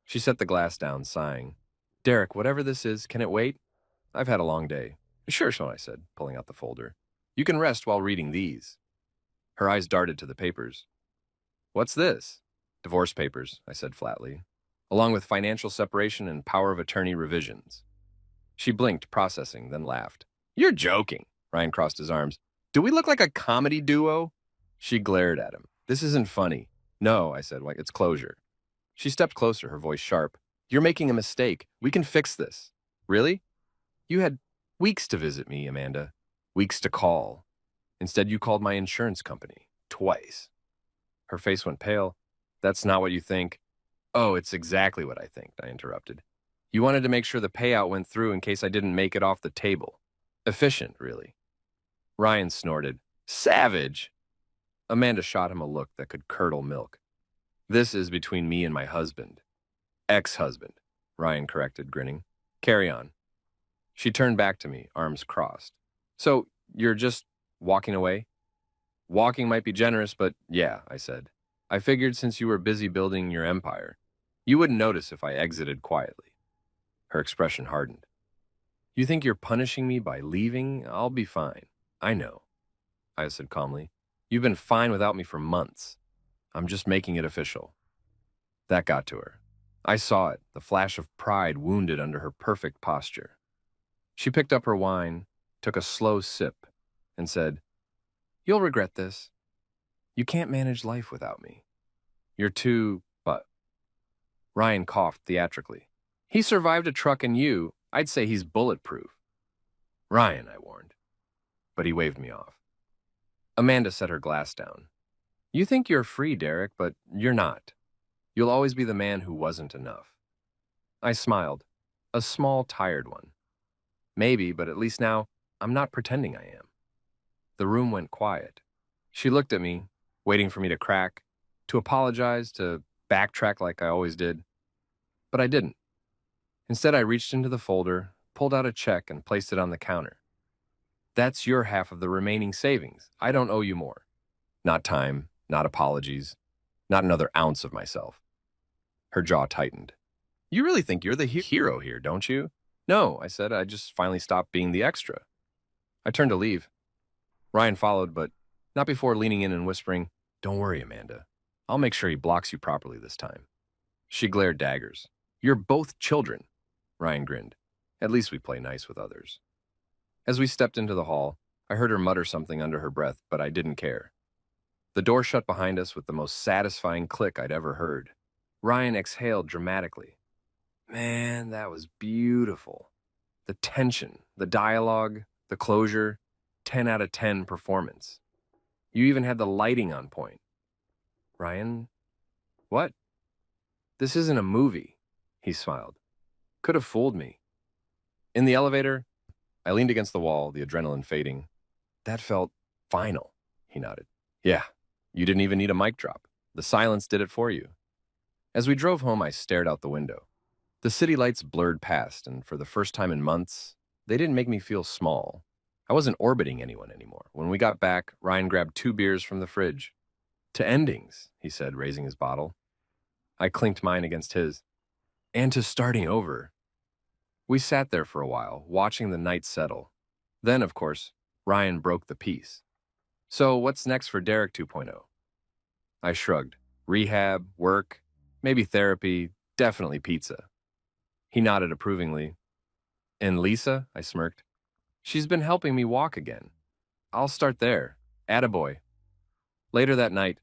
She set the glass down, sighing. Derek, whatever this is, can it wait? I've had a long day. Sure, I said, pulling out the folder. You can rest while reading these. Her eyes darted to the papers. What's this? Divorce papers, I said flatly, along with financial separation and power of attorney revisions. She blinked, processing, then laughed. You're joking. Ryan crossed his arms. Do we look like a comedy duo? She glared at him. This isn't funny. No, I said, it's closure. She stepped closer, her voice sharp. You're making a mistake. We can fix this. Really? You had weeks to visit me, Amanda. Weeks to call. Instead, you called my insurance company. Twice. Her face went pale. That's not what you think. Oh, it's exactly what I think, I interrupted. You wanted to make sure the payout went through in case I didn't make it off the table. Efficient, really. Ryan snorted. Savage! Amanda shot him a look that could curdle milk. This is between me and my husband. Ex-husband, Ryan corrected, grinning. Carry on. She turned back to me, arms crossed. So, you're just walking away? Walking might be generous, but yeah, I said. I figured since you were busy building your empire, you wouldn't notice if I exited quietly. Her expression hardened. You think you're punishing me by leaving? I'll be fine. I know, I said calmly. You've been fine without me for months. I'm just making it official. That got to her. I saw it, the flash of pride wounded under her perfect posture. She picked up her wine, took a slow sip, and said, You'll regret this. You can't manage life without me. You're too, but. Ryan coughed theatrically. He survived a truck and I'd say he's bulletproof. Ryan, I warned. But he waved me off. Amanda set her glass down. You think you're free, Derek, but you're not. You'll always be the man who wasn't enough. I smiled, a small, tired one. Maybe, but at least now, I'm not pretending I am. The room went quiet. She looked at me, waiting for me to crack, to apologize, to backtrack like I always did. But I didn't. Instead, I reached into the folder, pulled out a check, and placed it on the counter. That's your half of the remaining savings. I don't owe you more. Not time, not apologies, not another ounce of myself. Her jaw tightened. You really think you're the hero here, don't you? No, I said. I just finally stopped being the extra. I turned to leave. Ryan followed, but not before leaning in and whispering, Don't worry, Amanda. I'll make sure he blocks you properly this time. She glared daggers. You're both children. Ryan grinned. At least we play nice with others. As we stepped into the hall, I heard her mutter something under her breath, but I didn't care. The door shut behind us with the most satisfying click I'd ever heard. Ryan exhaled dramatically. Man, that was beautiful. The tension, the dialogue, the closure. 10 out of 10 performance. You even had the lighting on point. Ryan, what? This isn't a movie, he smiled. Could have fooled me. In the elevator, I leaned against the wall, the adrenaline fading. That felt final, he nodded. Yeah, you didn't even need a mic drop. The silence did it for you. As we drove home, I stared out the window. The city lights blurred past, and for the first time in months, they didn't make me feel small. I wasn't orbiting anyone anymore. When we got back, Ryan grabbed 2 beers from the fridge. To endings, he said, raising his bottle. I clinked mine against his. And to starting over. We sat there for a while, watching the night settle. Then, of course, Ryan broke the peace. So what's next for Derek 2.0? I shrugged. Rehab, work, maybe therapy, definitely pizza. He nodded approvingly. And Lisa? I smirked. She's been helping me walk again. I'll start there. Attaboy. Later that night,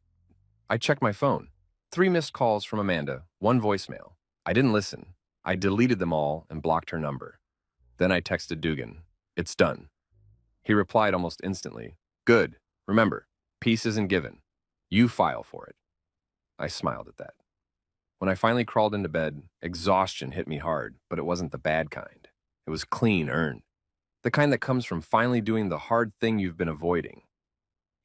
I checked my phone. 3 missed calls from Amanda, 1 voicemail. I didn't listen. I deleted them all and blocked her number. Then I texted Dugan. It's done. He replied almost instantly. Good. Remember, peace isn't given. You file for it. I smiled at that. When I finally crawled into bed, exhaustion hit me hard, but it wasn't the bad kind. It was clean earned. The kind that comes from finally doing the hard thing you've been avoiding.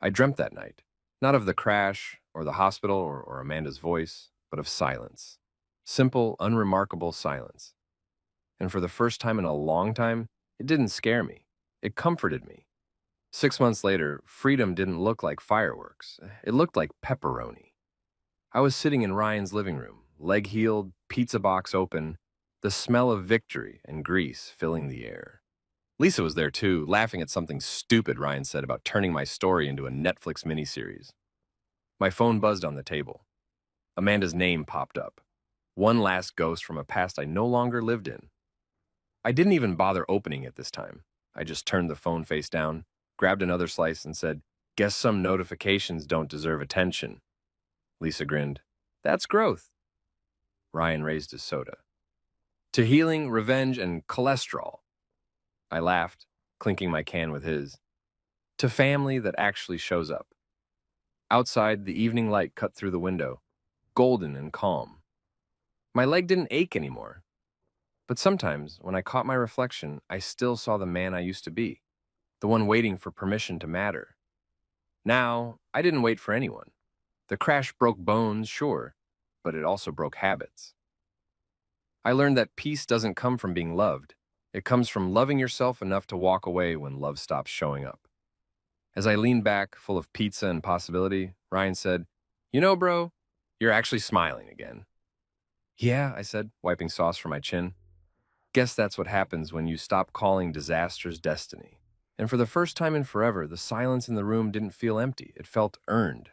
I dreamt that night, not of the crash or the hospital or Amanda's voice, but of silence. Simple, unremarkable silence. And for the first time in a long time, it didn't scare me. It comforted me. 6 months later, freedom didn't look like fireworks. It looked like pepperoni. I was sitting in Ryan's living room, leg heeled, pizza box open, the smell of victory and grease filling the air. Lisa was there too, laughing at something stupid Ryan said about turning my story into a Netflix miniseries. My phone buzzed on the table. Amanda's name popped up. One last ghost from a past I no longer lived in. I didn't even bother opening it this time. I just turned the phone face down, grabbed another slice, and said, "Guess some notifications don't deserve attention." Lisa grinned. "That's growth." Ryan raised his soda. "To healing, revenge, and cholesterol." I laughed, clinking my can with his. "To family that actually shows up." Outside, the evening light cut through the window, golden and calm. My leg didn't ache anymore. But sometimes, when I caught my reflection, I still saw the man I used to be, the one waiting for permission to matter. Now, I didn't wait for anyone. The crash broke bones, sure, but it also broke habits. I learned that peace doesn't come from being loved. It comes from loving yourself enough to walk away when love stops showing up. As I leaned back, full of pizza and possibility, Ryan said, "You know, bro, you're actually smiling again." "Yeah," I said, wiping sauce from my chin. Guess that's what happens when you stop calling disasters destiny. And for the first time in forever, the silence in the room didn't feel empty. It felt earned.